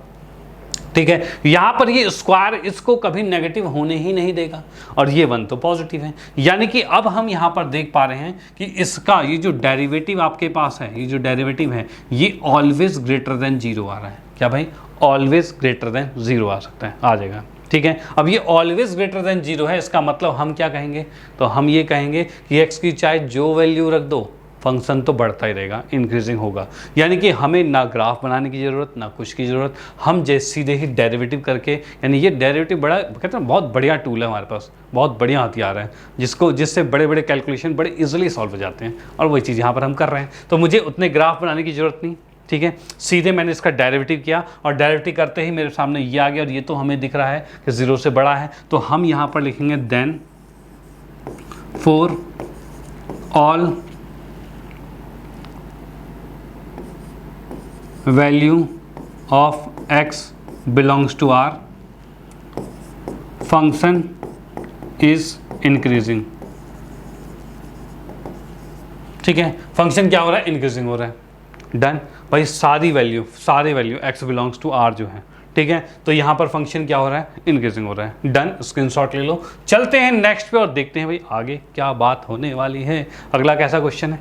ठीक है, यहाँ पर ये स्क्वायर इसको कभी नेगेटिव होने ही नहीं देगा, और ये 1 तो पॉजिटिव है, यानी कि अब हम यहाँ पर देख पा रहे हैं कि इसका ये जो डेरिवेटिव आपके पास है, ये जो डेरिवेटिव है ये ऑलवेज ग्रेटर देन 0 आ रहा है। क्या भाई, ऑलवेज ग्रेटर देन 0 आ सकता है, आ जाएगा। ठीक है, अब ये ऑलवेज ग्रेटर देन 0 है, इसका मतलब हम क्या कहेंगे, तो हम ये कहेंगे कि x की चाहे जो वैल्यू रख दो फंक्शन तो बढ़ता ही रहेगा, इंक्रीजिंग होगा, यानी कि हमें ना ग्राफ बनाने की ज़रूरत ना कुछ की ज़रूरत, हम सीधे ही डेरिवेटिव करके, यानी ये डेरिवेटिव बड़ा कहते हैं बहुत बढ़िया टूल है हमारे पास, बहुत बढ़िया हथियार है जिससे बड़े बड़े कैलकुलेशन बड़े इजीली सॉल्व हो जाते हैं, और वही चीज़ यहाँ पर हम कर रहे हैं। तो मुझे उतने ग्राफ बनाने की ज़रूरत नहीं, ठीक है, सीधे मैंने इसका डेरिवेटिव किया, और डेरिवेटिव करते ही मेरे सामने ये आ गया, और ये तो हमें दिख रहा है कि 0 से बड़ा है, तो हम यहाँ पर लिखेंगे then for all value of x belongs to R function is increasing. ठीक है, फंक्शन क्या हो रहा है, इंक्रीजिंग हो रहा है। डन भाई, सारे value x belongs to R जो है, ठीक है, तो यहाँ पर फंक्शन क्या हो रहा है, इंक्रीजिंग हो रहा है। डन, स्क्रीनशॉट ले लो। चलते हैं नेक्स्ट पे और देखते हैं भाई आगे क्या बात होने वाली है। अगला कैसा क्वेश्चन है,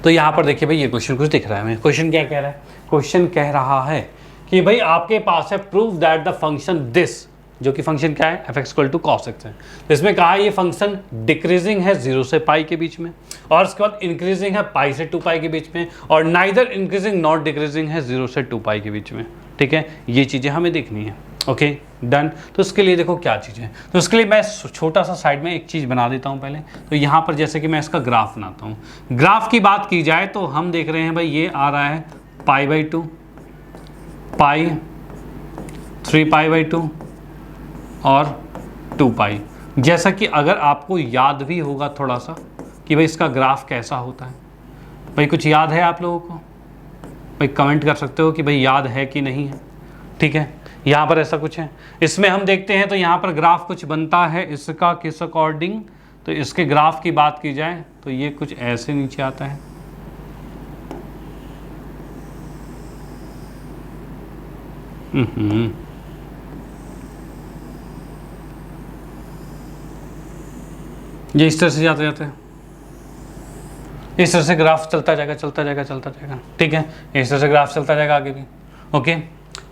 तो यहाँ पर देखिए भाई, ये क्वेश्चन कुछ दिख रहा है हमें। क्वेश्चन क्या कह रहा है, क्वेश्चन कह रहा है कि भाई आपके पास है prove that the function this, जो कि फंक्शन क्या है, F X equal to cos X है। तो इसमें कहा है ये फंक्शन डिक्रीजिंग है 0 से पाई के बीच में, और उसके बाद इंक्रीजिंग है पाई से 2 पाई के बीच में, और नाइदर इंक्रीजिंग नॉट डिक्रीजिंग है 0 से 2 पाई के बीच में। ठीक है, ये चीज़ें हमें देखनी है। Okay done. तो इसके लिए देखो क्या चीज़ है, तो इसके लिए मैं छोटा सा साइड में एक चीज़ बना देता हूँ पहले। तो यहाँ पर जैसे कि मैं इसका ग्राफ बनाता हूँ। ग्राफ की बात की जाए तो हम देख रहे हैं भाई ये आ रहा है π/2, पाई, 3π/2 और 2 पाई। जैसा कि अगर आपको याद भी होगा थोड़ा सा कि भाई इसका ग्राफ कैसा होता है, भाई कुछ याद है आप लोगों को, भाई कमेंट कर सकते हो कि भाई याद है कि नहीं है। ठीक है, यहाँ पर ऐसा कुछ है, इसमें हम देखते हैं तो यहाँ पर ग्राफ कुछ बनता है इसका किस अकॉर्डिंग, तो इसके ग्राफ की बात की जाए तो ये कुछ ऐसे नीचे आता है। ये इस तरह से जाते जाते हैं, इस तरह से ग्राफ चलता जाएगा चलता जाएगा चलता जाएगा। ठीक है, इस तरह से ग्राफ चलता जाएगा आगे भी। ओके,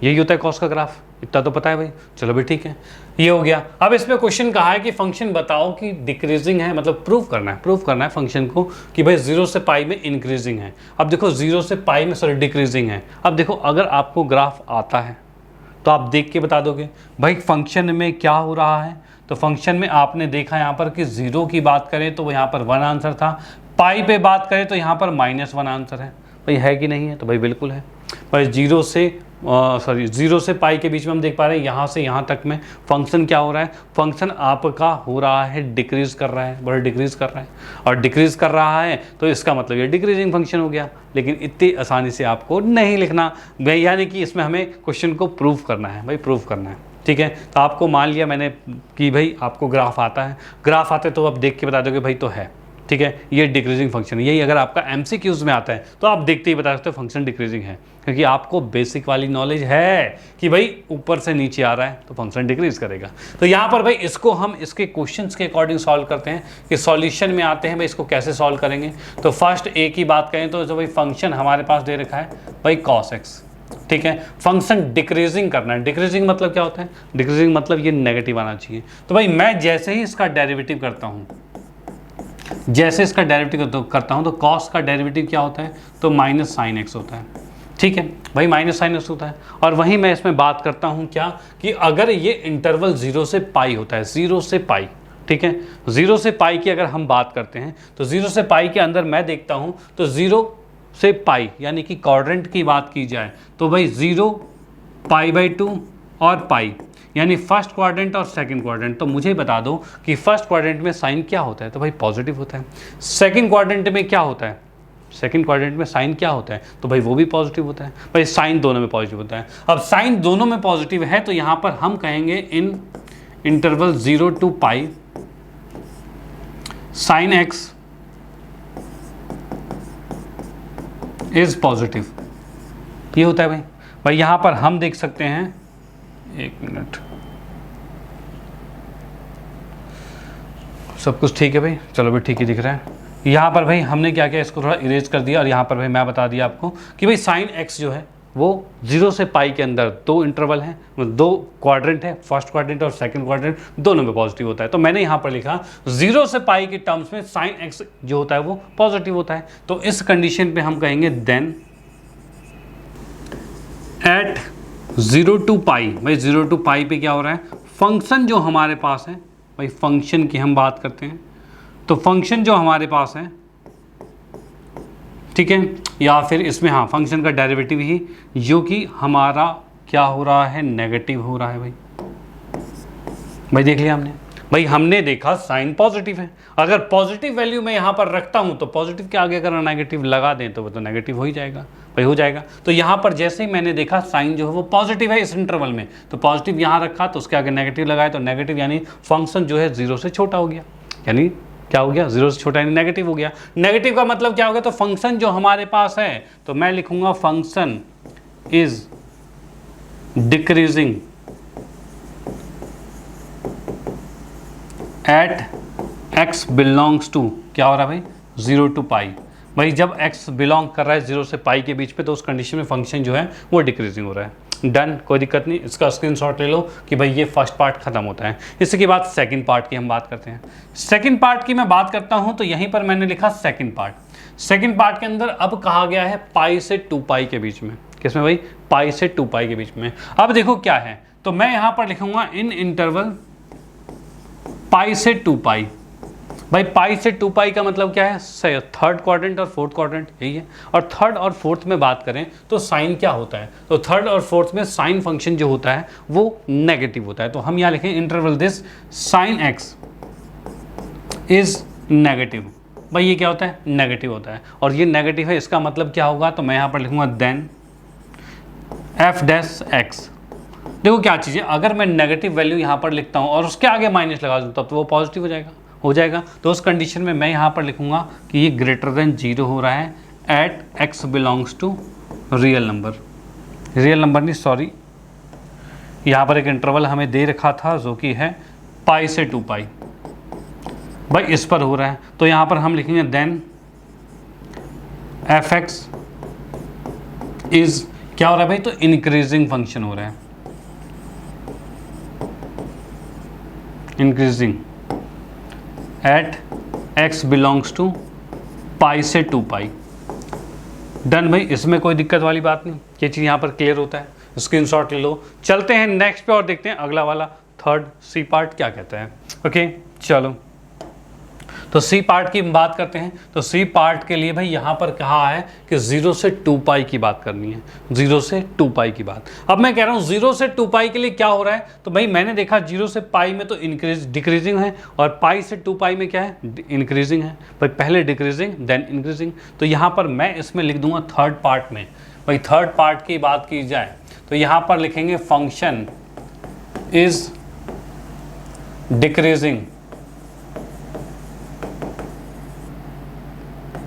यही होता है कॉस का ग्राफ, इतना तो पता है भाई। चलो भाई ठीक है, ये हो गया। अब इसमें क्वेश्चन कहा है कि फंक्शन बताओ कि डिक्रीजिंग है, मतलब प्रूफ करना है फंक्शन को कि भाई 0 से पाई में इंक्रीजिंग है। अब देखो 0 से पाई में सॉरी डिक्रीजिंग है। अब देखो अगर आपको ग्राफ आता है तो आप देख के बता दोगे भाई फंक्शन में क्या हो रहा है। तो फंक्शन में आपने देखा यहाँ पर कि 0 की बात करें तो यहाँ पर 1 आंसर था, पाई पे बात करें तो यहाँ पर -1 आंसर है। भाई है कि नहीं है, तो भाई बिल्कुल है। भाई 0 से पाई के बीच में हम देख पा रहे हैं यहाँ से यहाँ तक में फंक्शन क्या हो रहा है, फंक्शन आपका हो रहा है डिक्रीज कर रहा है, बड़ा डिक्रीज कर रहा है, और डिक्रीज कर रहा है तो इसका मतलब ये डिक्रीजिंग फंक्शन हो गया। लेकिन इतनी आसानी से आपको नहीं लिखना भाई, यानी कि इसमें हमें क्वेश्चन को प्रूफ करना है भाई, प्रूफ करना है। ठीक है, तो आपको मान लिया मैंने कि भाई आपको ग्राफ आता है, ग्राफ आते तो आप देख के बता दोगे भाई तो है। ठीक है, ये डिक्रीजिंग फंक्शन है। यही अगर आपका एमसीक्यूज में आता है तो आप देखते ही बता सकते हो फंक्शन डिक्रीजिंग है, क्योंकि आपको बेसिक वाली नॉलेज है कि भाई ऊपर से नीचे आ रहा है तो फंक्शन डिक्रीज करेगा। तो यहाँ पर भाई इसको हम इसके क्वेश्चंस के अकॉर्डिंग सॉल्व करते हैं कि सॉल्यूशन में आते हैं भाई इसको कैसे सॉल्व करेंगे। तो फर्स्ट ए की बात करें तो जो भाई फंक्शन हमारे पास दे रखा है भाई cos x। ठीक है, फंक्शन डिक्रीजिंग करना है। डिक्रीजिंग मतलब क्या होता है, डिक्रीजिंग मतलब ये नेगेटिव आना चाहिए। तो भाई मैं जैसे ही इसका डेरिवेटिव करता हूँ, जैसे इसका डेरिवेटिव करता हूँ तो cos का डेरिवेटिव क्या होता है, तो -sin x होता है। ठीक है भाई, -sin x होता है। और वहीं मैं इसमें बात करता हूँ क्या कि अगर ये इंटरवल 0 से पाई होता है, 0 से पाई, ठीक है, 0 से पाई की अगर हम बात करते हैं तो 0 से पाई के अंदर मैं देखता हूँ तो 0 से पाई यानी कि क्वाड्रेंट की बात की जाए तो भाई 0, π/2 और पाई, यानी फर्स्ट क्वाड्रेंट और सेकंड क्वाड्रेंट। तो मुझे बता दो कि फर्स्ट क्वाड्रेंट में साइन क्या होता है, तो भाई पॉजिटिव होता है। सेकंड क्वाड्रेंट में क्या होता है, सेकंड क्वाड्रेंट में साइन क्या होता है, तो भाई वो भी पॉजिटिव होता है। भाई साइन दोनों में पॉजिटिव होता है। अब साइन दोनों में पॉजिटिव है तो यहाँ पर हम कहेंगे इन interval 0 to pi sine x is positive, ये होता है भाई। भाई यहाँ पर हम देख सकते हैं, एक मिनट, सब कुछ ठीक है भाई, चलो भाई ठीक ही दिख रहा है। यहाँ पर भाई हमने क्या किया, इसको थोड़ा इरेज कर दिया और यहाँ पर भाई मैं बता दिया आपको कि भाई साइन एक्स जो है वो 0 से पाई के अंदर 2 इंटरवल हैं, 2 क्वाड्रेंट है, फर्स्ट क्वाड्रेंट और सेकंड क्वाड्रेंट, दोनों में पॉजिटिव होता है। तो मैंने यहाँ पर लिखा 0 से पाई के टर्म्स में साइन एक्स जो होता है वो पॉजिटिव होता है। तो इस कंडीशन पे हम कहेंगे देन एट 0 to पाई, भाई 0 to पाई पे क्या हो रहा है, फंक्शन जो हमारे पास है, भाई फंक्शन की हम बात करते हैं तो फंक्शन जो हमारे पास है, ठीक है, या फिर इसमें हाँ फंक्शन का डेरिवेटिव ही जो कि हमारा क्या हो रहा है, नेगेटिव हो रहा है। भाई देख लिया हमने, भाई हमने देखा साइन पॉजिटिव है, अगर पॉजिटिव वैल्यू मैं यहाँ पर रखता हूँ तो पॉजिटिव के आगे अगर नेगेटिव लगा दें तो वो तो नेगेटिव हो ही जाएगा, भाई हो जाएगा। तो यहाँ पर जैसे ही मैंने देखा साइन जो है वो पॉजिटिव है इस इंटरवल में, तो पॉजिटिव यहाँ रखा तो उसके आगे नेगेटिव लगाए तो नेगेटिव, यानी फंक्शन जो है 0 से छोटा हो गया, यानी क्या हो गया, 0 से छोटा यानी नेगेटिव हो गया। नेगेटिव का मतलब क्या हो गया, तो फंक्शन जो हमारे पास है तो मैं लिखूंगा function is decreasing at x belongs to, क्या हो रहा है भाई, 0 to पाई। भाई जब x बिलोंग कर रहा है 0 से पाई के बीच पे तो उस कंडीशन में फंक्शन जो है वो डिक्रीजिंग हो रहा है। डन, कोई दिक्कत नहीं, इसका स्क्रीनशॉट ले लो कि भाई ये फर्स्ट पार्ट खत्म होता है। इसके बाद सेकंड पार्ट की हम बात करते हैं। सेकंड पार्ट की मैं बात करता हूं तो यहीं पर मैंने लिखा सेकंड पार्ट। सेकंड पार्ट के अंदर अब कहा गया है पाई से 2 पाई के बीच में, किसमें भाई, पाई से 2 पाई के बीच में। अब देखो क्या है, तो मैं यहां पर लिखूंगा इन इंटरवल पाई से 2 पाई। भाई पाई से 2 पाई का मतलब क्या है, थर्ड क्वाड्रेंट और फोर्थ क्वाड्रेंट, यही है। और थर्ड और फोर्थ में बात करें तो साइन क्या होता है, तो थर्ड और फोर्थ में साइन फंक्शन जो होता है वो नेगेटिव होता है। तो हम यहाँ लिखें interval this sine x is negative. भाई ये क्या होता है, नेगेटिव होता है, और ये नेगेटिव है, इसका मतलब क्या होगा, तो मैं यहाँ पर लिखूंगा देन एफ डैश एक्स। देखो क्या चीज़ है, अगर मैं नेगेटिव वैल्यू यहाँ पर लिखता हूँ और उसके आगे माइनस लगा दूँ तब तो वो पॉजिटिव हो जाएगा। तो उस कंडीशन में मैं यहाँ पर लिखूँगा कि ये ग्रेटर देन 0 हो रहा है at x belongs to real number, real number नहीं सॉरी, यहाँ पर एक इंटरवल हमें दे रखा था जो कि है पाई से 2 पाई। भाई इस पर हो रहा है तो यहाँ पर हम लिखेंगे देन एफ एक्स इज, क्या हो रहा है भाई, तो इंक्रीजिंग फंक्शन हो रहा है, increasing at x belongs to pi से 2 पाई। डन भाई, इसमें कोई दिक्कत वाली बात नहीं, ये चीज़ यहाँ पर क्लियर होता है, स्क्रीनशॉट ले लो। चलते हैं नेक्स्ट पे और देखते हैं अगला वाला थर्ड सी पार्ट क्या कहता है। ओके चलो, तो सी पार्ट की बात करते हैं। तो सी पार्ट के लिए भाई यहाँ पर कहा है कि 0 से 2 पाई की बात करनी है, 0 से 2 पाई की बात। अब मैं कह रहा हूँ 0 से 2 पाई के लिए क्या हो रहा है, तो भाई मैंने देखा 0 से पाई में तो डिक्रीजिंग है और पाई से 2 पाई में क्या है, इंक्रीजिंग है। भाई पहले डिक्रीजिंग देन इंक्रीजिंग, तो यहाँ पर मैं इसमें लिख दूंगा थर्ड पार्ट में। भाई थर्ड पार्ट की बात की जाए तो यहाँ पर लिखेंगे function is decreasing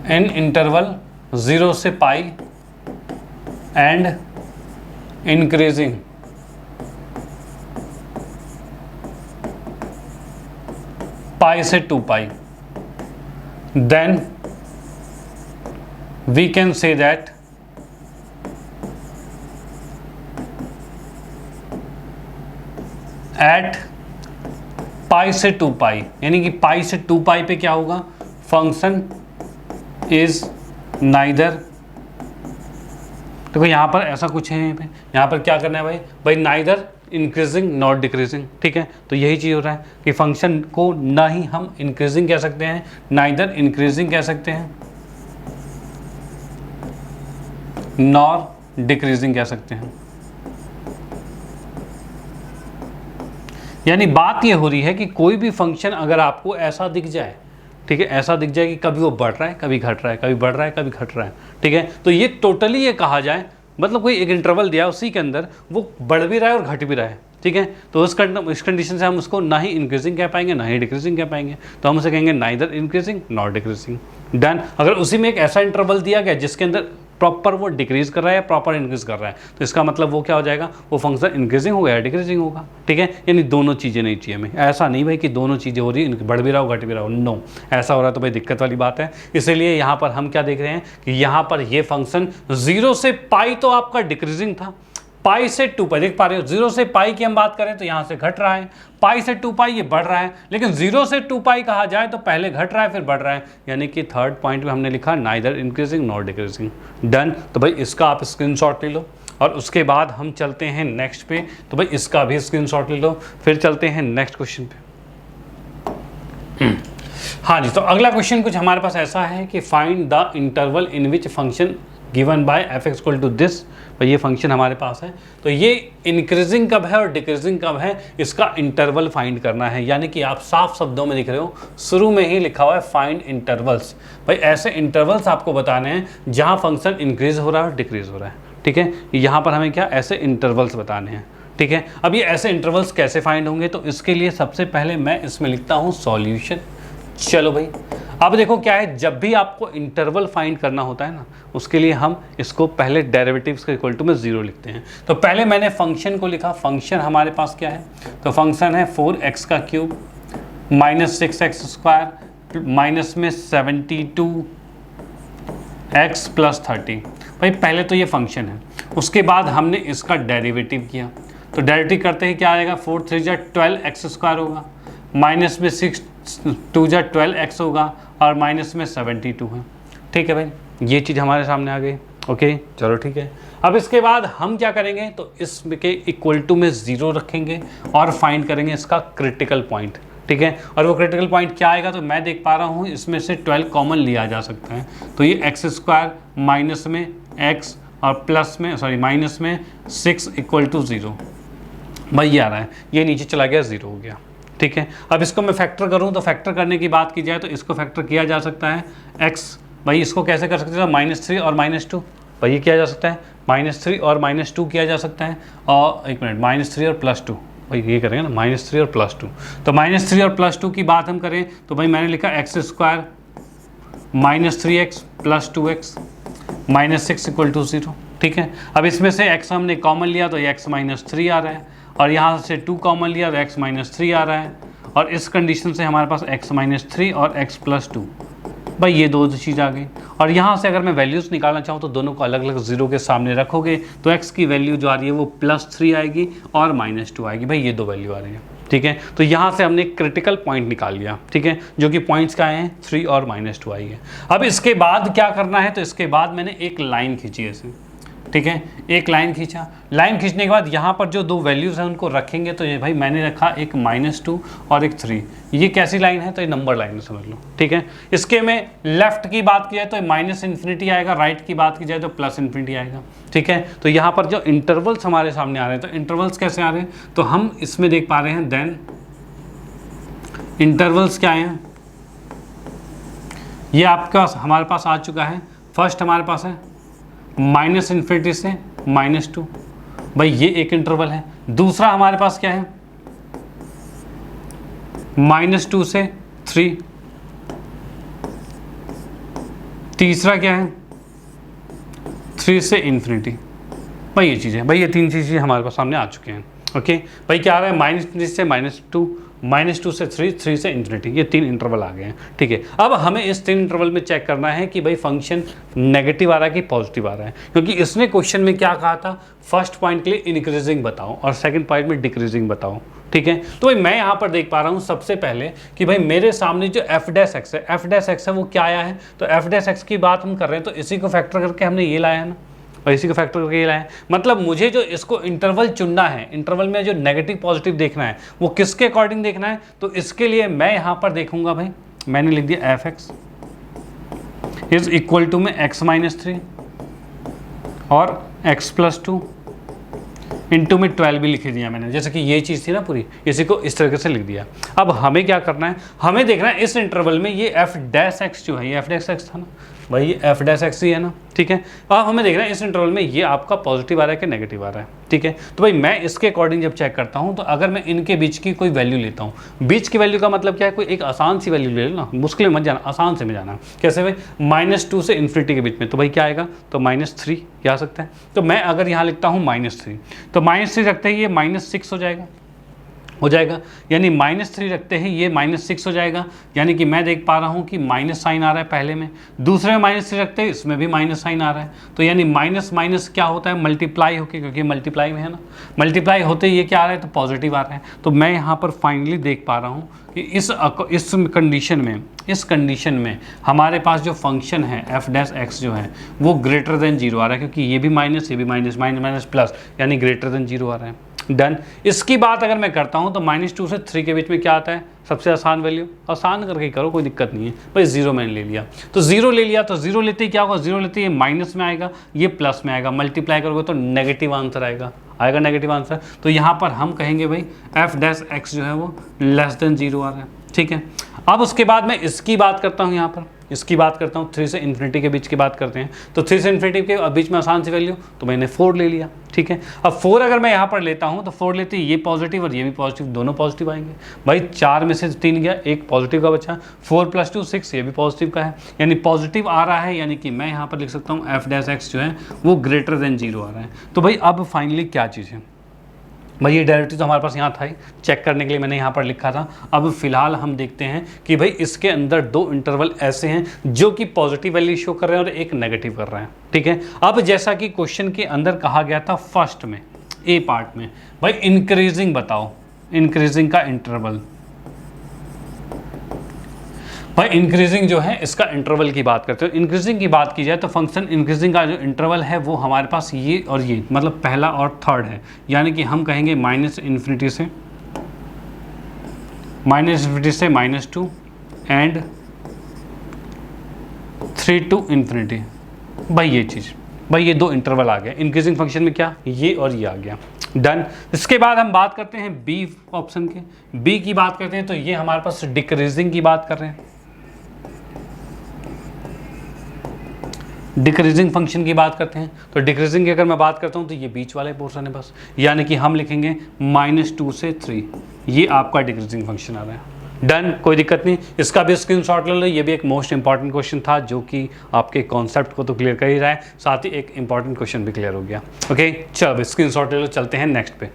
in interval 0 से पाई एंड इंक्रीजिंग पाई से 2 pi, then we can say that at pi से 2 पाई, यानी कि पाई से 2 पाई पे क्या होगा, फंक्शन इज नाइदर। देखो यहाँ पर ऐसा कुछ है, यहाँ पर क्या करना है भाई, भाई नाइदर इंक्रीजिंग नॉट डिक्रीजिंग, ठीक है। तो यही चीज़ हो रहा है कि फंक्शन को ना ही हम इंक्रीजिंग कह सकते हैं नाइदर इंक्रीजिंग कह सकते हैं, नॉर डिक्रीजिंग कह सकते हैं। यानी बात ये हो रही है कि कोई भी फंक्शन अगर आपको ऐसा दिख जाए, ठीक है, ऐसा दिख जाए कि कभी वो बढ़ रहा है कभी घट रहा है, कभी बढ़ रहा है कभी घट रहा है, ठीक है, तो ये टोटली ये कहा जाए, मतलब कोई एक इंटरवल दिया उसी के अंदर वो बढ़ भी रहा है और घट भी रहा है, ठीक है, तो इस कंडीशन से हम उसको ना ही इंक्रीजिंग कह पाएंगे ना ही डिक्रीजिंग कह पाएंगे, तो हम उसे कहेंगे neither increasing not decreasing. Done. अगर उसी में एक ऐसा इंटरवल दिया गया जिसके अंदर प्रॉपर वो डिक्रीज कर रहा है या प्रॉपर इंक्रीज कर रहा है, तो इसका मतलब वो क्या हो जाएगा, वो फंक्शन इंक्रीजिंग होगा या डिक्रीजिंग होगा, ठीक है। यानी दोनों चीज़ें नहीं चाहिए हमें, ऐसा नहीं भाई कि दोनों चीज़ें हो रही है, बढ़ भी रहा हो घट भी रहा हो, नो, ऐसा हो रहा है तो भाई दिक्कत वाली बात है। इसीलिए यहाँ पर हम क्या देख रहे हैं कि यहाँ पर ये फंक्शन 0 से पाई तो आपका डिक्रीजिंग था, पाई से 2 पाई, देख पा रहे हो 0 से पाई की हम बात करें तो यहाँ से घट रहा है, पाई से 2 पाई ये बढ़ रहा है, लेकिन 0 से 2 पाई कहा जाए तो पहले घट रहा है फिर बढ़ रहा है, यानी कि थर्ड पॉइंट में हमने लिखा neither increasing not decreasing. Done. तो भाई इसका आप स्क्रीनशॉट ले लो और उसके बाद हम चलते हैं नेक्स्ट पे, तो भाई इसका भी स्क्रीनशॉट ले लो, फिर चलते हैं नेक्स्ट क्वेश्चन पे। हाँ जी, तो अगला क्वेश्चन कुछ हमारे पास ऐसा है कि find the interval in which function given by F X equal to this, भाई ये फंक्शन हमारे पास है। तो ये इंक्रीजिंग कब है और डिक्रीजिंग कब है, इसका इंटरवल फाइंड करना है। यानी कि आप साफ शब्दों में लिख रहे हो, शुरू में ही लिखा हुआ है फाइंड इंटरवल्स। भाई ऐसे इंटरवल्स आपको बताने हैं जहाँ फंक्शन इंक्रीज हो रहा है और डिक्रीज हो रहा है, ठीक है। यहाँ पर हमें क्या ऐसे इंटरवल्स बताने हैं, ठीक है। अब ये ऐसे इंटरवल्स कैसे फाइंड होंगे, तो इसके लिए सबसे पहले मैं इसमें लिखता हूँ सॉल्यूशन। चलो भाई, अब देखो क्या है, जब भी आपको इंटरवल फाइंड करना होता है ना, उसके लिए हम इसको पहले डेरिवेटिव्स के इक्वल टू में 0 लिखते हैं। तो पहले मैंने फंक्शन को लिखा, फंक्शन हमारे पास क्या है, तो फंक्शन है 4x का cube minus 6x square minus में 72x प्लस 30। भाई पहले तो ये फंक्शन है, उसके बाद हमने इसका डेरिवेटिव किया। तो डेरिवेटिव करते ही क्या आएगा, 4 3 जा 12x स्क्वायर होगा, माइनस में 6 2 जा 12x होगा और माइनस में 72 है, ठीक है भाई। ये चीज़ हमारे सामने आ गई, ओके चलो ठीक है। अब इसके बाद हम क्या करेंगे, तो इसके इक्वल टू में 0 रखेंगे और फाइंड करेंगे इसका क्रिटिकल पॉइंट, ठीक है। और वो क्रिटिकल पॉइंट क्या आएगा, तो मैं देख पा रहा हूँ इसमें से 12 कॉमन लिया जा सकता है। तो ये एक्स स्क्वायर माइनस में x और प्लस में माइनस में 6 इक्वल टू 0, भाई ये आ रहा है, ये नीचे चला गया 0 हो गया, ठीक है। अब इसको मैं फैक्टर करूं, तो फैक्टर करने की बात की जाए तो इसको फैक्टर किया जा सकता है x, भाई इसको कैसे कर सकते हैं, -3 और -2, भाई ये किया जा सकता है, -3 और -2 किया जा सकता है। और एक मिनट, -3 और +2, भाई ये करेंगे ना, -3 और +2। तो -3 और +2 की बात हम करें तो भाई मैंने लिखा x square -3x plus 2x minus 6 equal to 0, ठीक है। अब इसमें से x हमने कॉमन लिया तो ये x -3 आ रहा है, और यहाँ से 2 कॉमन लिया तो x -3 आ रहा है, और इस कंडीशन से हमारे पास x -3 और x प्लस 2, भाई ये दो चीज़ आ गई। और यहाँ से अगर मैं वैल्यूज़ निकालना चाहूँ तो दोनों को अलग अलग 0 के सामने रखोगे तो x की वैल्यू जो आ रही है वो +3 आएगी और -2 आएगी, भाई ये दो वैल्यू आ रही है, ठीक है। तो यहाँ से हमने क्रिटिकल पॉइंट निकाल लिया, ठीक है, जो कि पॉइंट्स का हैं 3 और -2 आई है। अब इसके बाद क्या करना है, तो इसके बाद मैंने एक लाइन खींची ऐसे, ठीक है, एक लाइन खींचा। लाइन खींचने के बाद यहाँ पर जो दो वैल्यूज़ हैं उनको रखेंगे, तो ये भाई मैंने रखा एक -2 और एक 3। ये कैसी लाइन है, तो ये नंबर लाइन है, समझ लो, ठीक है। इसके में लेफ्ट की बात की जाए तो -∞ आएगा, राइट की बात की जाए तो +∞ आएगा, ठीक है। तो यहाँ पर जो इंटरवल्स हमारे सामने आ रहे हैं, तो इंटरवल्स कैसे आ रहे हैं, तो हम इसमें देख पा रहे हैं देन इंटरवल्स क्या हैं, ये आपका हमारे पास आ चुका है। फर्स्ट हमारे पास है -∞ से -2, भाई ये एक इंटरवल है। दूसरा हमारे पास क्या है, -2 से 3। तीसरा क्या है, 3 से ∞। भाई ये चीज़ें, भाई ये तीन चीज़ें हमारे पास सामने आ चुके हैं, ओके। भाई क्या आ रहा है, -3 से -2, -2 से 3, 3 से ∞, ये तीन इंटरवल आ गए हैं, ठीक है। अब हमें इस तीन इंटरवल में चेक करना है कि भाई फंक्शन नेगेटिव आ रहा है कि पॉजिटिव आ रहा है, क्योंकि इसने क्वेश्चन में क्या कहा था, फर्स्ट पॉइंट के लिए इंक्रीजिंग बताओ और सेकंड पॉइंट में डिक्रीजिंग बताओ, ठीक है। तो भाई मैं यहाँ पर देख पा रहा हूँ सबसे पहले कि भाई मेरे सामने जो f'(x) है, f'(x) है वो क्या आया है, तो f'(x) की बात हम कर रहे हैं, तो इसी को फैक्टर करके हमने ये लाया है ना, और इसी को फैक्टर करके ये लाया है। मतलब मुझे जो इसको इंटरवल चुनना है, इंटरवल में जो नेगेटिव पॉजिटिव देखना है वो किसके अकॉर्डिंग देखना है, तो इसके लिए मैं यहाँ पर देखूंगा, भाई मैंने लिख दिया f(x) इज इक्वल टू में x -3 और x प्लस 2 इंटू में 12 भी लिख दिया मैंने, जैसे कि ये चीज़ थी ना पूरी, इसी को इस तरीके से लिख दिया। अब हमें क्या करना है, हमें देखना है इस इंटरवल में ये f'(x) जो है, ये f'(x) था ना, भाई ये f'(x) ही है ना, ठीक है। अब हमें देखना है इस इंटरवल में ये आपका पॉजिटिव आ रहा है कि नेगेटिव आ रहा है, ठीक है। तो भाई मैं इसके अकॉर्डिंग जब चेक करता हूँ, तो अगर मैं इनके बीच की कोई वैल्यू लेता हूँ, बीच की वैल्यू का मतलब क्या है, कोई एक आसान सी वैल्यू ले लो ना, मुश्किल में मत जाना, आसान से में जाना। कैसे भाई, -2 से ∞ के बीच में, तो भाई क्या आएगा, तो -3 क्या आ सकता है। तो मैं अगर यहाँ लिखता हूँ -3, तो -3 रखते ही ये -6 हो जाएगा, यानी -3 रखते हैं ये -6 हो जाएगा, यानी कि मैं देख पा रहा हूँ कि माइनस साइन आ रहा है पहले में, दूसरे में -3 रखते हैं इसमें भी माइनस साइन आ रहा है, तो यानी माइनस माइनस क्या होता है, मल्टीप्लाई होके, क्योंकि मल्टीप्लाई में है ना, मल्टीप्लाई होते ही ये क्या आ रहा है, तो पॉजिटिव आ रहा है। तो मैं यहाँ पर फाइनली देख पा रहा हूँ कि इस कंडीशन में हमारे पास जो फंक्शन है f'(x) जो है वो ग्रेटर देन 0 आ रहा है, क्योंकि ये भी माइनस, ये भी माइनस, माइनस माइनस प्लस, यानी ग्रेटर देन 0 आ रहा है। डन। इसकी बात अगर मैं करता हूँ तो -2 से 3 के बीच में क्या आता है, सबसे आसान वैल्यू, आसान करके करो, कोई दिक्कत नहीं है भाई। 0 मैंने ले लिया तो 0 ले लिया, तो 0 लेते ही क्या होगा, 0 लेते ही माइनस में आएगा, ये प्लस में आएगा, मल्टीप्लाई करोगे तो नेगेटिव आंसर आएगा नेगेटिव आंसर। तो यहाँ पर हम कहेंगे भाई f' जो है वो <0 आ रहा है, ठीक है। अब उसके बाद मैं इसकी बात करता हूँ, यहाँ पर इसकी बात करता हूँ, 3 से इन्फिनिटी के बीच की बात करते हैं। तो 3 से इन्फिनिटी के बीच में आसान सी वैल्यू, तो मैंने 4 ले लिया, ठीक है। अब 4 अगर मैं यहाँ पर लेता हूँ तो 4 लेते ही ये पॉजिटिव और ये भी पॉजिटिव, दोनों पॉजिटिव आएंगे भाई। 4 में से 3 गया, एक पॉजिटिव का बचा, 4 + 2 6, ये भी पॉजिटिव का है, यानी पॉजिटिव आ रहा है, यानी कि मैं यहाँ पर लिख सकता हूँ f' जो है वो >0 आ रहा है। तो भाई अब फाइनली क्या चीज़ है भाई, ये डेरिवेटिव तो हमारे पास यहाँ था ही, चेक करने के लिए मैंने यहाँ पर लिखा था। अब फिलहाल हम देखते हैं कि भाई इसके अंदर 2 इंटरवल ऐसे हैं जो कि पॉजिटिव वैल्यू शो कर रहे हैं और एक नेगेटिव कर रहे हैं, ठीक है। अब जैसा कि क्वेश्चन के अंदर कहा गया था फर्स्ट में, ए पार्ट में, भाई इंक्रीजिंग बताओ, इंक्रीजिंग का इंटरवल। भाई इंक्रीजिंग जो है इसका इंटरवल की बात करते हो। इंक्रीजिंग की बात की जाए तो फंक्शन इंक्रीजिंग का जो इंटरवल है वो हमारे पास ये और ये, मतलब पहला और थर्ड है, यानी कि हम कहेंगे -∞ से -2 एंड 3 to ∞। भाई ये चीज़, भाई ये 2 इंटरवल आ गए इंक्रीजिंग फंक्शन में, क्या ये और ये आ गया, डन। इसके बाद हम बात करते हैं बी ऑप्शन के, बी की बात करते हैं तो ये हमारे पास डिक्रीजिंग की बात कर रहे हैं, डिक्रीजिंग फंक्शन की बात करते हैं। तो डिक्रीजिंग की अगर मैं बात करता हूं तो ये बीच वाला पोर्शन है बस, यानी कि हम लिखेंगे -2 से 3, ये आपका डिक्रीजिंग फंक्शन आ रहा है, डन, कोई दिक्कत नहीं। इसका भी स्क्रीनशॉट ले लो, ये भी एक मोस्ट इंपॉर्टेंट क्वेश्चन था जो कि आपके कॉन्सेप्ट को तो क्लियर कर ही रहा है, साथ ही एक इंपॉर्टेंट क्वेश्चन भी क्लियर हो गया। ओके चलो स्क्रीनशॉट ले लो, चलते हैं नेक्स्ट पे।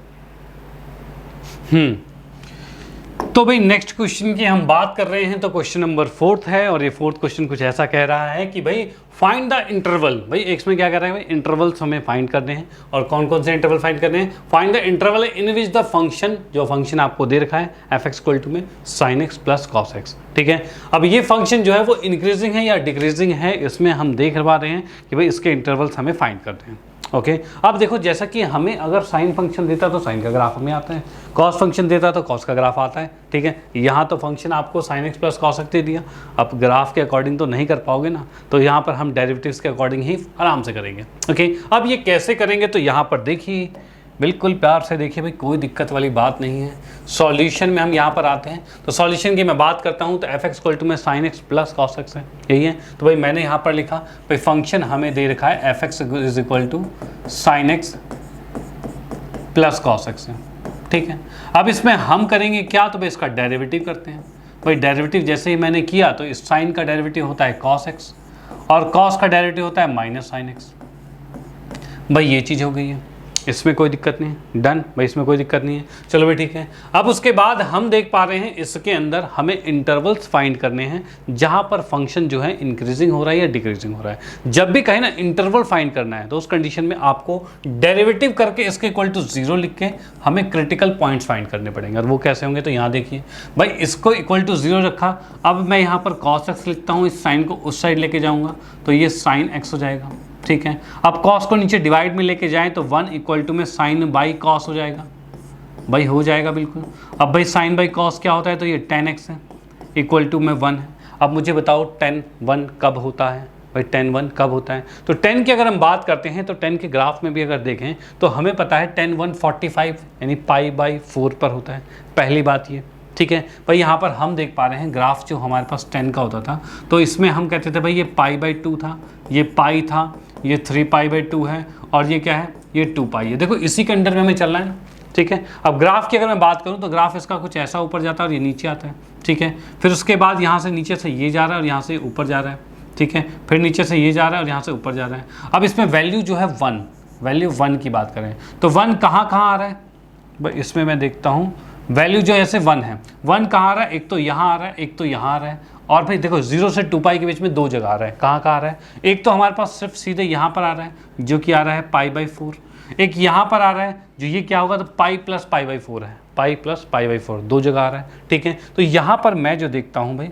तो भाई नेक्स्ट क्वेश्चन की हम बात कर रहे हैं तो क्वेश्चन नंबर 4 है, और ये 4th क्वेश्चन कुछ ऐसा कह रहा है कि भाई फाइंड द इंटरवल। भाई एक्स में क्या कर रहा है भाई, इंटरवल्स हमें फाइंड करने हैं, और कौन कौन से इंटरवल फाइंड करने हैं, find the interval in which the function, जो फंक्शन आपको दे रखा है f(x) में sin x + cos x, ठीक है। अब ये फंक्शन जो है वो इंक्रीजिंग है या डिक्रीजिंग है, इसमें हम देख पा रहे हैं कि भाई इसके इंटरवल्स हमें फाइंड करते हैं। ओके अब देखो, जैसा कि हमें अगर साइन फंक्शन देता तो साइन का ग्राफ हमें आता है, कॉस फंक्शन देता तो कॉस का ग्राफ आता है, ठीक है। यहाँ तो फंक्शन आपको sin x + cos x दे दिया, अब ग्राफ के अकॉर्डिंग तो नहीं कर पाओगे ना, तो यहाँ पर हम डेरिवेटिव्स के अकॉर्डिंग ही आराम से करेंगे। ओके अब ये कैसे करेंगे, तो यहाँ पर देखिए, बिल्कुल प्यार से देखिए भाई, कोई दिक्कत वाली बात नहीं है। सॉल्यूशन में हम यहाँ पर आते हैं, तो सॉल्यूशन की मैं बात करता हूँ तो f(x) में sin x + cos x है, यही है। तो भाई मैंने यहाँ पर लिखा भाई फंक्शन हमें दे रखा है f(x) = sin x + cos x है, ठीक है। अब इसमें हम करेंगे क्या, तो भाई इसका डेरिवेटिव करते हैं। भाई डेरिवेटिव जैसे ही मैंने किया तो इस साइन का डेरिवेटिव होता है cos x और cos का डेरिवेटिव होता है -sin x। भाई ये चीज़ हो गई है, इसमें कोई दिक्कत नहीं है, डन भाई, इसमें कोई दिक्कत नहीं है, चलो भाई ठीक है। अब उसके बाद हम देख पा रहे हैं इसके अंदर हमें इंटरवल्स फाइंड करने हैं जहां पर फंक्शन जो है इंक्रीजिंग हो रहा है या डिक्रीजिंग हो रहा है। जब भी कहें ना इंटरवल फाइंड करना है तो उस कंडीशन में आपको डेरिवेटिव करके इसके =0 लिख के हमें क्रिटिकल पॉइंट्स फाइंड करने पड़ेंगे, और वो कैसे होंगे, तो यहाँ देखिए भाई, इसको =0 रखा, अब मैं यहाँ पर cos x लिखता हूँ, इस साइन को उस साइड लेके जाऊँगा तो ये sin x हो जाएगा, ठीक है। अब cos को नीचे डिवाइड में लेके जाएं तो 1 = में sin/cos हो जाएगा, भाई हो जाएगा बिल्कुल। अब भाई sin/cos क्या होता है, तो ये tan x है, = में 1 है। अब मुझे बताओ tan 1 कब होता है, भाई tan 1 कब होता है, तो tan की अगर हम बात करते हैं तो tan के ग्राफ में भी अगर देखें तो हमें पता है tan 1 45 यानी π/4 पर होता है, पहली बात ये, ठीक है। भाई यहाँ पर हम देख पा रहे हैं ग्राफ जो हमारे पास 10 का होता था, तो इसमें हम कहते थे भाई ये π/2 था, ये पाई था, ये 3π/2 है, और ये क्या है, ये 2π है। देखो इसी के अंडर में हमें चलना है, ठीक है। अब ग्राफ की अगर मैं बात करूँ तो ग्राफ इसका कुछ ऐसा ऊपर जाता है और ये नीचे आता है, ठीक है। फिर उसके बाद यहाँ से नीचे से ये जा रहा है और यहाँ से ऊपर जा रहा है, ठीक है। फिर नीचे से ये जा रहा है और यहाँ से ऊपर जा रहा है। अब इसमें वैल्यू जो है 1, वैल्यू 1 की बात करें तो 1 कहाँ आ रहा है, भाई इसमें मैं देखता हूँ वैल्यू जो ऐसे 1 है, 1 कहाँ आ रहा है, एक तो यहाँ आ रहा है, एक तो यहाँ आ रहा है, और भाई देखो 0 से 2π के बीच में 2 जगह आ रहा है, कहाँ आ रहा है, एक तो हमारे पास सिर्फ सीधे यहाँ पर आ रहा है जो कि आ रहा है π/4, एक यहाँ पर आ रहा है जो ये क्या होगा, तो π + π/4 है, π + π/4 2 जगह आ रहा है, ठीक है। तो यहाँ पर मैं जो देखता हूँ भाई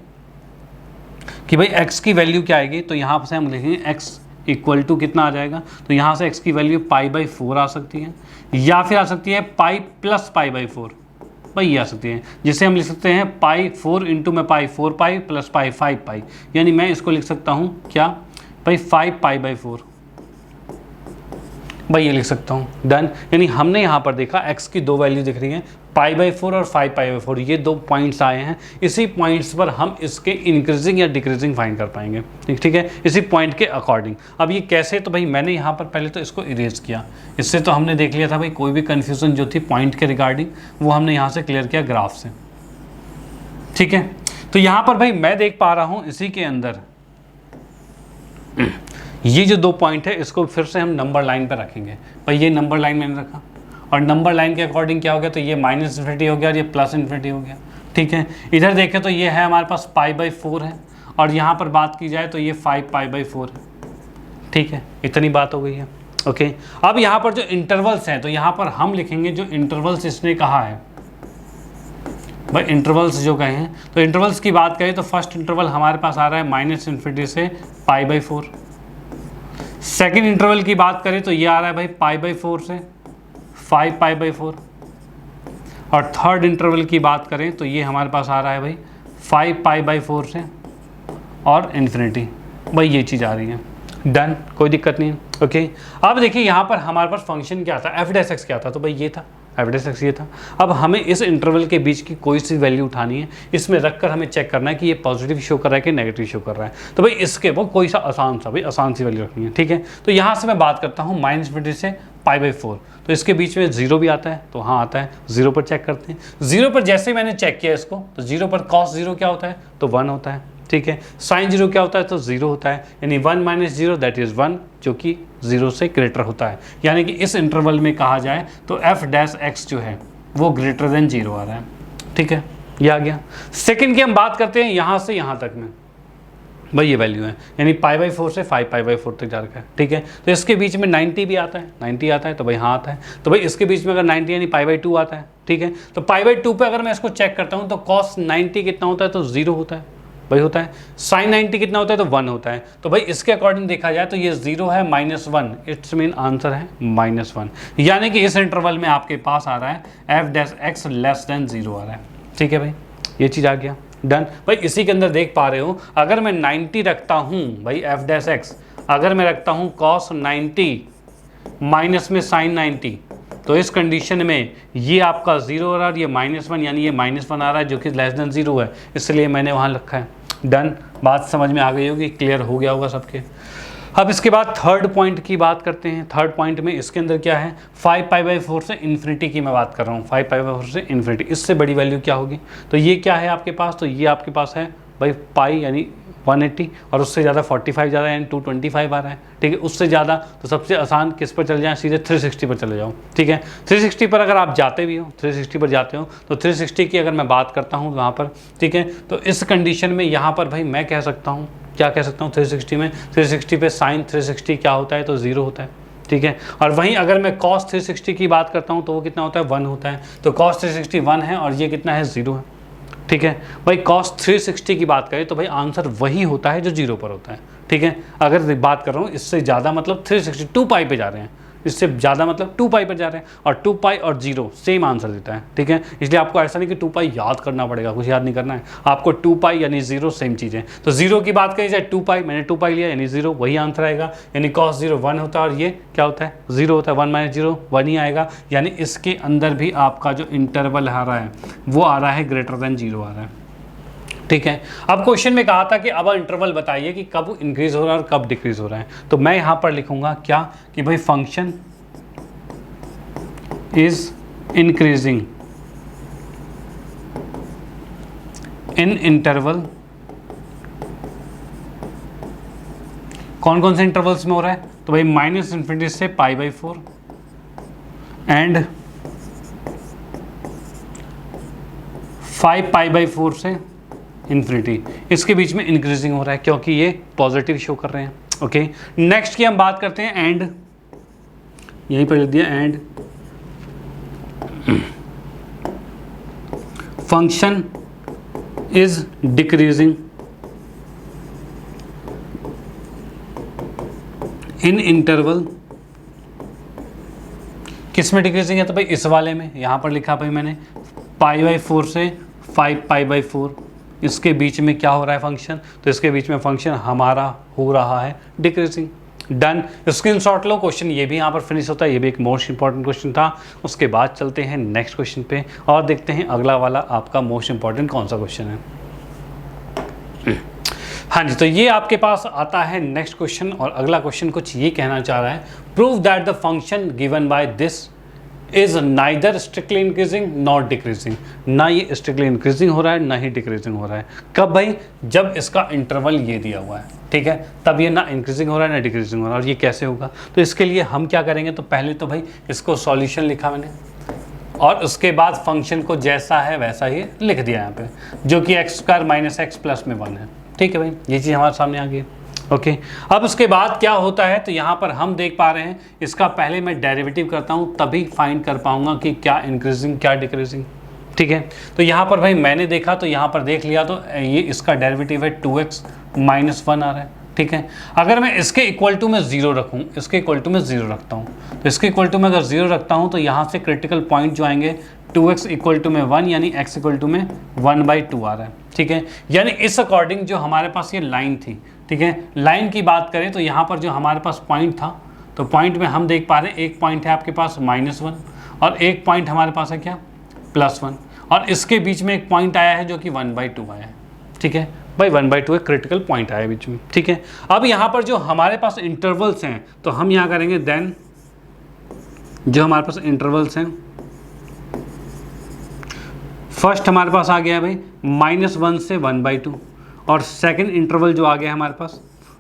कि भाई x की वैल्यू क्या आएगी, तो यहाँ से हम लिखेंगे x इक्वल टू कितना आ जाएगा, तो यहाँ से x की वैल्यू π/4 आ सकती है, या फिर आ सकती है पाई प्लस π/4, भाई ये आ सकती है, जिसे हम लिख सकते हैं π4 इंटू में पाई 4π प्लस पाई 5π, यानी मैं इसको लिख सकता हूँ क्या भाई 5π/4, भाई ये लिख सकता हूँ। डन। यानी हमने यहाँ पर देखा x की दो वैल्यू दिख रही हैं, π/4 और 5π/4, ये दो पॉइंट्स आए हैं। इसी पॉइंट्स पर हम इसके इंक्रीजिंग या डिक्रीजिंग फाइंड कर पाएंगे, ठीक है, इसी पॉइंट के अकॉर्डिंग। अब ये कैसे, तो भाई मैंने यहाँ पर पहले तो इसको इरेज किया, इससे तो हमने देख लिया था भाई कोई भी कन्फ्यूज़न जो थी पॉइंट के रिगार्डिंग वो हमने यहाँ से क्लियर किया ग्राफ से, ठीक है। तो यहाँ पर भाई मैं देख पा रहा हूँ इसी के अंदर ये जो दो पॉइंट है इसको फिर से हम नंबर लाइन पर रखेंगे। भाई ये नंबर लाइन मैंने रखा और नंबर लाइन के अकॉर्डिंग क्या हो गया, तो ये -∞ हो गया और ये +∞ हो गया, ठीक है। इधर देखें तो ये है हमारे पास π/4 है और यहाँ पर बात की जाए तो ये 5π/4 है, ठीक है। इतनी बात हो गई है, ओके। अब यहाँ पर जो इंटरवल्स हैं तो यहाँ पर हम लिखेंगे जो इंटरवल्स इसने कहा है, भाई इंटरवल्स जो कहे हैं, तो इंटरवल्स की बात करें तो फर्स्ट इंटरवल हमारे पास आ रहा है -∞ से π/4। सेकेंड इंटरवल की बात करें तो ये आ रहा है भाई π/4 से 5π/4 और थर्ड इंटरवल की बात करें तो ये हमारे पास आ रहा है भाई 5π/4 से और इन्फिनिटी, भाई ये चीज़ आ रही है। डन, कोई दिक्कत नहीं, ओके। अब देखिए यहाँ पर हमारे पास फंक्शन क्या था, f' क्या था, तो भाई ये था f' ये था। अब हमें इस इंटरवल के बीच की कोई सी वैल्यू उठानी है, इसमें रखकर हमें चेक करना है कि ये पॉजिटिव शो कर रहा है कि नेगेटिव शो कर रहा है। तो भाई इसके वो कोई सा आसान सी वैल्यू रखनी है, ठीक है। तो यहाँ से मैं बात करता हूँ -∞ से π/4, तो इसके बीच में 0 भी आता है, तो हाँ आता है, 0 पर चेक करते हैं। 0 पर जैसे ही मैंने चेक किया इसको, तो 0 पर cos 0 क्या होता है, तो 1 होता है, ठीक है। sin 0 क्या होता है, तो 0 होता है, यानी 1 - 0 दैट इज़ 1, जो कि 0 से ग्रेटर होता है। यानी कि इस इंटरवल में कहा जाए तो f' जो है वो ग्रेटर देन 0 आ रहा है, ठीक है, ये आ गया। सेकंड की हम बात करते हैं यहाँ से यहाँ तक में, भाई ये वैल्यू है, यानी π/4 से 5π/4 तक जा रखा है, ठीक है। तो इसके बीच में 90 भी आता है, 90 आता है, तो भाई हाँ आता है। तो भाई इसके बीच में अगर 90 यानी π/2 आता है, ठीक है। तो π/2 पे अगर मैं इसको चेक करता हूँ तो cos 90 कितना होता है, तो 0 होता है, भाई होता है। sin 90 कितना होता है, तो 1 होता है। तो भाई इसके अकॉर्डिंग देखा जाए तो ये 0 है -1, इट्स मीन आंसर है -1, यानी कि इस इंटरवल में आपके पास आ रहा है f' लेस देन 0 आ रहा है, ठीक है भाई, ये चीज़ आ गया। डन। भाई इसी के अंदर देख पा रहे हो, अगर मैं 90 रखता हूँ भाई f', अगर मैं रखता हूँ cos 90 माइनस में sin 90, तो इस कंडीशन में ये आपका 0 हो रहा है और ये -1, यानी ये -1 आ रहा है जो कि लेस देन 0 है, इसलिए मैंने वहाँ रखा है। डन, बात समझ में आ गई होगी, क्लियर हो गया होगा सबके। अब इसके बाद थर्ड पॉइंट की बात करते हैं। थर्ड पॉइंट में इसके अंदर क्या है, 5π/4 से इन्फिनिटी की मैं बात कर रहा हूँ, 5π/4 से इन्फिनिटी, इससे बड़ी वैल्यू क्या होगी, तो ये क्या है आपके पास, तो ये आपके पास है भाई पाई यानी 180 और उससे ज़्यादा 45 ज़्यादा यानी 225 आ रहा है, ठीक है। उससे ज़्यादा तो सबसे आसान किस पर चले जाएं, सीधे 360 पर चले जाओ, ठीक है। 360 पर अगर आप जाते भी हो, 360 पर जाते हो तो 360 की अगर मैं बात करता हूँ वहाँ पर, ठीक है, तो इस कंडीशन में यहाँ पर भाई मैं कह सकता हूँ, क्या कह सकता हूँ, 360 में 360 पे साइन 360 क्या होता है, तो 0 होता है, ठीक है। और वहीं अगर मैं cos 360 की बात करता हूँ तो वो कितना होता है, 1 होता है। तो cos 360 1 है और ये कितना है, 0 है, ठीक है भाई। cos 360 की बात करें तो भाई आंसर वही होता है जो 0 पर होता है, ठीक है। अगर बात कर रहा हूँ इससे ज़्यादा मतलब 360 2π पे जा रहे हैं, इससे ज़्यादा मतलब 2π पर जा रहे हैं, और 2π और 0 सेम आंसर देता है, ठीक है। इसलिए आपको ऐसा नहीं कि 2π याद करना पड़ेगा, कुछ याद नहीं करना है आपको, 2π यानी 0 सेम चीज़ें। तो 0 की बात करी जाए 2π, मैंने 2π लिया यानी 0, वही आंसर आएगा, यानी cos 0 1 होता है और ये क्या होता है, 0 होता है, 1 - 0 1 ही आएगा, यानी इसके अंदर भी आपका जो इंटरवल आ रहा है वो आ रहा है ग्रेटर देन 0 आ रहा है, ठीक है। अब क्वेश्चन में कहा था कि अब इंटरवल बताइए कि कब इंक्रीज हो रहा है और कब डिक्रीज हो रहा है, तो मैं यहाँ पर लिखूंगा क्या कि भाई function is increasing in interval. कौन कौन से इंटरवल्स में हो रहा है, तो भाई -∞ से π/4 एंड 5π/4 से इन्फिनिटी, इसके बीच में इंक्रीजिंग हो रहा है क्योंकि ये पॉजिटिव शो कर रहे हैं, ओके। नेक्स्ट की हम बात करते हैं एंड, यहीं पर लिख दिया and function is decreasing in interval किस में डिक्रीजिंग है, तो भाई इस वाले में, यहाँ पर लिखा भाई मैंने π/4 से 5π/4, इसके बीच में क्या हो रहा है फंक्शन, तो इसके बीच में फंक्शन हमारा हो रहा है डिक्रीजिंग। डन, स्क्रीनशॉट लो, क्वेश्चन ये भी यहाँ पर फिनिश होता है, ये भी एक मोस्ट इंपॉर्टेंट क्वेश्चन था। उसके बाद चलते हैं नेक्स्ट क्वेश्चन पे और देखते हैं अगला वाला आपका मोस्ट इंपॉर्टेंट कौन सा क्वेश्चन है। हाँ जी, तो ये आपके पास आता है नेक्स्ट क्वेश्चन और अगला क्वेश्चन कुछ ये कहना चाह रहा है, prove that the function given by this is neither strictly increasing not decreasing. ना ये स्ट्रिक्टली इंक्रीजिंग हो रहा है ना ही डिक्रीजिंग हो रहा है। कब भाई, जब इसका इंटरवल ये दिया हुआ है, ठीक है, तब ये ना इंक्रीजिंग हो रहा है ना डिक्रीजिंग हो रहा है। और ये कैसे होगा, तो इसके लिए हम क्या करेंगे, तो पहले तो भाई इसको सॉल्यूशन लिखा मैंने और उसके बाद फंक्शन को जैसा है वैसा ही लिख दिया यहाँ पे, जो कि x² - x प्लस में 1 है। ठीक है भाई, ये चीज़ हमारे सामने आ गई। ओके, अब उसके बाद क्या होता है, तो यहाँ पर हम देख पा रहे हैं, इसका पहले मैं डेरिवेटिव करता हूँ तभी फाइंड कर पाऊंगा कि क्या इंक्रीजिंग क्या डिक्रीजिंग। ठीक है, तो यहाँ पर भाई मैंने देखा, तो यहाँ पर देख लिया, तो ये इसका डेरिवेटिव है 2x - 1 आ रहा है। ठीक है, अगर मैं इसके इक्वल टू में 0 रखूँ, इसके इक्वल टू में 0 रखता हूँ, तो इसके इक्वल टू में अगर 0 रखता हूँ तो यहाँ से क्रिटिकल पॉइंट जो आएंगे 2x इक्वल टू में 1 यानी x इक्वल टू में 1/2 आ रहा है। ठीक है, यानी इस अकॉर्डिंग जो हमारे पास ये लाइन थी, ठीक है, लाइन की बात करें तो यहाँ पर जो हमारे पास पॉइंट था, तो पॉइंट में हम देख पा रहे हैं एक पॉइंट है आपके पास -1 और एक पॉइंट हमारे पास है क्या +1 और इसके बीच में एक पॉइंट आया है जो कि 1/2 आया है। ठीक है भाई, 1/2 एक क्रिटिकल पॉइंट आया बीच में। ठीक है, अब यहाँ पर जो हमारे पास इंटरवल्स हैं, तो हम यहाँ करेंगे देन जो हमारे पास इंटरवल्स हैं, फर्स्ट हमारे पास आ गया भाई -1 से 1/2 और सेकंड इंटरवल जो आ गया हमारे पास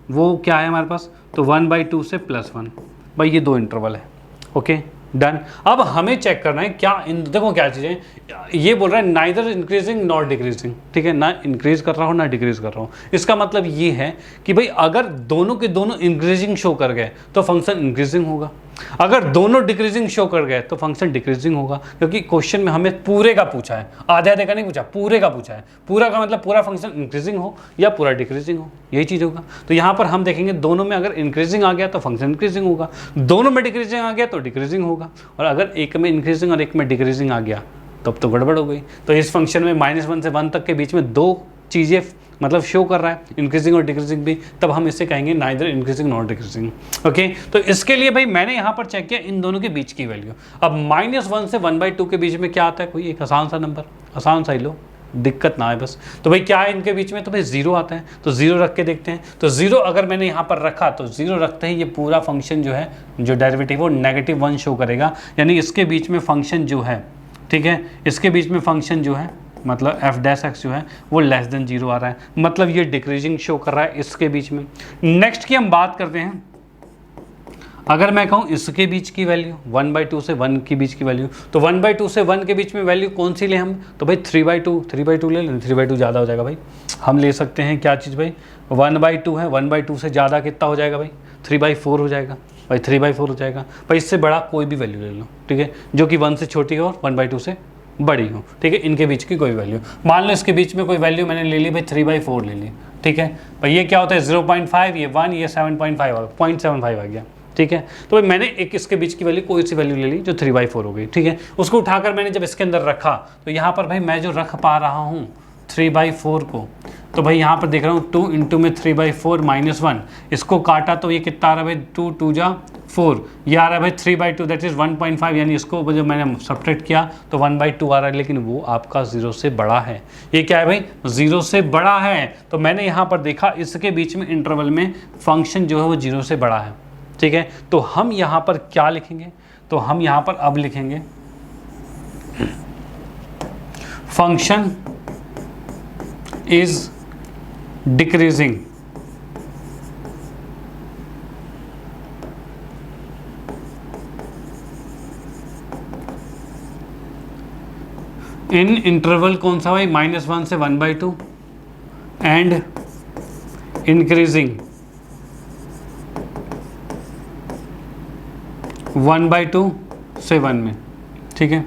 वो क्या है हमारे पास, तो 1/2 से +1। भाई ये 2 इंटरवल है। ओके डन, अब हमें चेक करना है क्या इन, देखो क्या चीज़ें, ये बोल रहा है नाइदर इंक्रीजिंग नॉट डिक्रीजिंग। ठीक है, ना इंक्रीज कर रहा हो ना डिक्रीज कर रहा हो। इसका मतलब ये है कि भाई अगर दोनों के दोनों इंक्रीजिंग शो कर गए तो फंक्शन इंक्रीजिंग होगा, अगर दोनों डिक्रीजिंग शो कर गए तो फंक्शन डिक्रीजिंग होगा, क्योंकि क्वेश्चन में हमें पूरे का पूछा है, आधे आधे का नहीं पूछा, पूरे का पूछा है। पूरा का मतलब पूरा फंक्शन इंक्रीजिंग हो या पूरा डिक्रीजिंग हो, यही चीज़ होगा। तो यहाँ पर हम देखेंगे दोनों में अगर इंक्रीजिंग आ गया तो फंक्शन इंक्रीजिंग होगा, दोनों में डिक्रीजिंग आ गया तो डिक्रीजिंग होगा, और अगर एक में इंक्रीजिंग और एक में डिक्रीजिंग आ गया तब तो गड़बड़ हो गई। तो इस फंक्शन में -1 से 1 तक के बीच में 2 चीज़ें मतलब शो कर रहा है, इंक्रीजिंग और डिक्रीजिंग भी, तब हम इसे कहेंगे neither increasing not decreasing. Okay, तो इसके लिए भाई मैंने यहाँ पर चेक किया इन दोनों के बीच की वैल्यू। अब -1 से 1/2 के बीच में क्या आता है, कोई एक आसान सा नंबर, आसान सा ही लो, दिक्कत ना है बस। तो भाई क्या है इनके बीच में, तो भाई 0 आता है, तो 0 रख के देखते हैं। तो 0 अगर मैंने यहाँ पर रखा तो 0 रखते ही ये पूरा फंक्शन जो है, जो डेरिवेटिव वो -1 शो करेगा, यानी इसके बीच में फंक्शन जो है, ठीक है, इसके बीच में फंक्शन जो है मतलब f' जो है वो <0 आ रहा है, मतलब ये डिक्रीजिंग शो कर रहा है इसके बीच में। नेक्स्ट की हम बात करते हैं, अगर मैं कहूँ इसके बीच की वैल्यू 1/2 से 1 के बीच की वैल्यू, तो 1/2 से 1 के बीच में वैल्यू कौन सी ले हम, तो भाई 3/2 ले लें, 3/2 ज़्यादा हो जाएगा भाई। हम ले सकते हैं क्या चीज़ भाई, 1/2 है, 1/2 से ज़्यादा कितना हो जाएगा भाई, 3/4 हो जाएगा भाई, 3/4 हो जाएगा भाई। इससे बड़ा कोई भी वैल्यू ले लो, ठीक है, जो कि 1 से छोटी हो और 1/2 से बड़ी हो। ठीक है, इनके बीच की कोई वैल्यू, मान लो इसके बीच में कोई वैल्यू मैंने ले ली भाई 3/4 ले ली। ठीक है भाई, ये क्या होता है 0.5, ये 1, ये 0.75 आ गया। ठीक है, तो भाई मैंने एक इसके बीच की वैल्यू कोई सी वैल्यू ले ली जो 3/4 हो गई। ठीक है, उसको उठाकर मैंने जब इसके अंदर रखा तो यहाँ पर भाई मैं जो रख पा रहा हूँ 3/4 को, तो भाई यहाँ पर देख रहा हूँ 2 × में 3/4 -1, इसको काटा तो ये कितना आ रहा है भाई, 2 × 2 = 4, ये आ रहा है भाई 3/2 दैट इज़ 1.5, यानी इसको जब मैंने सब्ट्रैक्ट किया तो 1/2 आ रहा है, लेकिन वो आपका 0 से बड़ा है। ये क्या है भाई, 0 से बड़ा है। तो मैंने यहाँ पर देखा इसके बीच में इंटरवल में फंक्शन जो है वो 0 से बड़ा है। ठीक है, तो हम यहाँ पर क्या लिखेंगे, तो हम यहाँ पर अब लिखेंगे function is decreasing in interval कौन सा भाई, -1 से 1/2 एंड इंक्रीजिंग 1/2 से 1 में। ठीक है,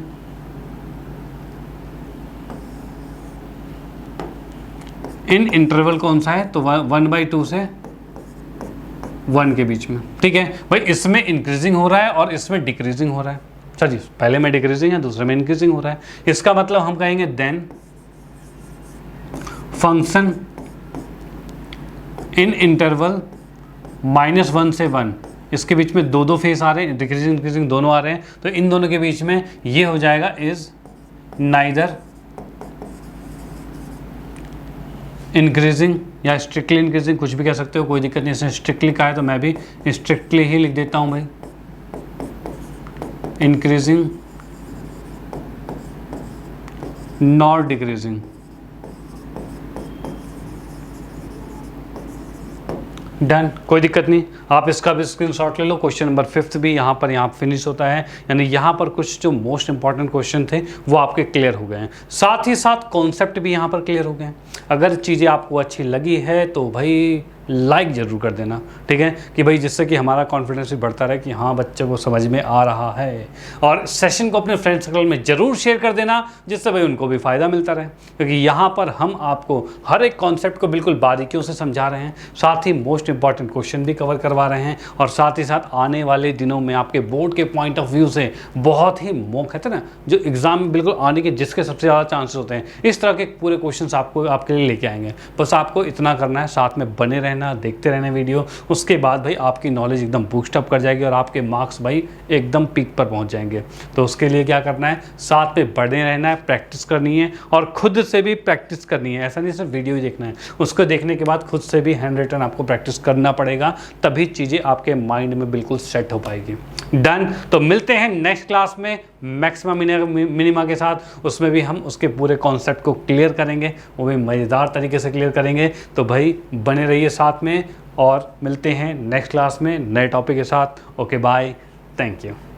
इन इंटरवल कौन सा है, तो 1/2 से 1 के बीच में, ठीक है भाई। इसमें इंक्रीजिंग हो रहा है और इसमें डिक्रीजिंग हो रहा है। चलिए पहले में डिक्रीजिंग है, दूसरे में इंक्रीजिंग हो रहा है। इसका मतलब हम कहेंगे देन फंक्शन इन इंटरवल -1 से 1, इसके बीच में दो फेस आ रहे हैं, डिक्रीजिंग इंक्रीजिंग दोनों आ रहे हैं, तो इन दोनों के बीच में ये हो जाएगा इज नाइदर इंक्रीजिंग या स्ट्रिक्टली इंक्रीजिंग, कुछ भी कह सकते हो, कोई दिक्कत नहीं। इसमें स्ट्रिक्टली का है तो मैं भी स्ट्रिक्टली ही लिख देता हूं भाई, इंक्रीजिंग नॉट डिक्रीजिंग। डन, कोई दिक्कत नहीं। आप इसका भी स्क्रीनशॉट ले लो। क्वेश्चन नंबर 5 भी यहाँ फिनिश होता है, यानी यहाँ पर कुछ जो मोस्ट इंपॉर्टेंट क्वेश्चन थे वो आपके क्लियर हो गए हैं, साथ ही साथ कॉन्सेप्ट भी यहाँ पर क्लियर हो गए हैं। अगर चीज़ें आपको अच्छी लगी है तो भाई लाइक ज़रूर कर देना, ठीक है, कि भाई जिससे कि हमारा कॉन्फिडेंस भी बढ़ता रहे कि हाँ बच्चे को समझ में आ रहा है। और सेशन को अपने फ्रेंड सर्कल में ज़रूर शेयर कर देना, जिससे भाई उनको भी फ़ायदा मिलता रहे, क्योंकि यहाँ पर हम आपको हर एक कॉन्सेप्ट को बिल्कुल बारीकियों से समझा रहे हैं, साथ ही मोस्ट इंपॉर्टेंट क्वेश्चन भी कवर करवा रहे हैं, और साथ ही साथ आने वाले दिनों में आपके बोर्ड के पॉइंट ऑफ व्यू से बहुत ही मौका कहते हैं ना, जो एग्जाम में बिल्कुल आने के जिसके सबसे ज़्यादा चांसेस होते हैं, इस तरह के पूरे क्वेश्चन आपको आपके लिए लेके आएंगे। बस आपको इतना करना है, साथ में बने रहना, देखते रहना वीडियो, उसके बाद भाई आपकी नॉलेज एकदम बूस्ट अप कर जाएगी और आपके मार्क्स भाई एकदम पीक पर पहुंच जाएंगे। तो उसके लिए क्या करना है, साथ में बने रहना है, प्रैक्टिस करनी है और खुद से भी प्रैक्टिस करनी है। ऐसा नहीं सिर्फ वीडियो ही देखना है, उसको देखने के बाद खुद से भी हैंड रिटन आपको प्रैक्टिस करना पड़ेगा, तभी चीज़ें आपके माइंड में बिल्कुल सेट हो पाएगी। डन, तो मिलते हैं नेक्स्ट क्लास में मैक्सिमा मिनिमा के साथ, उसमें भी हम उसके पूरे कॉन्सेप्ट को क्लियर करेंगे, वो भी मज़ेदार तरीके से क्लियर करेंगे। तो भाई बने रहिए साथ में और मिलते हैं नेक्स्ट क्लास में नए टॉपिक के साथ। Okay bye, thank you.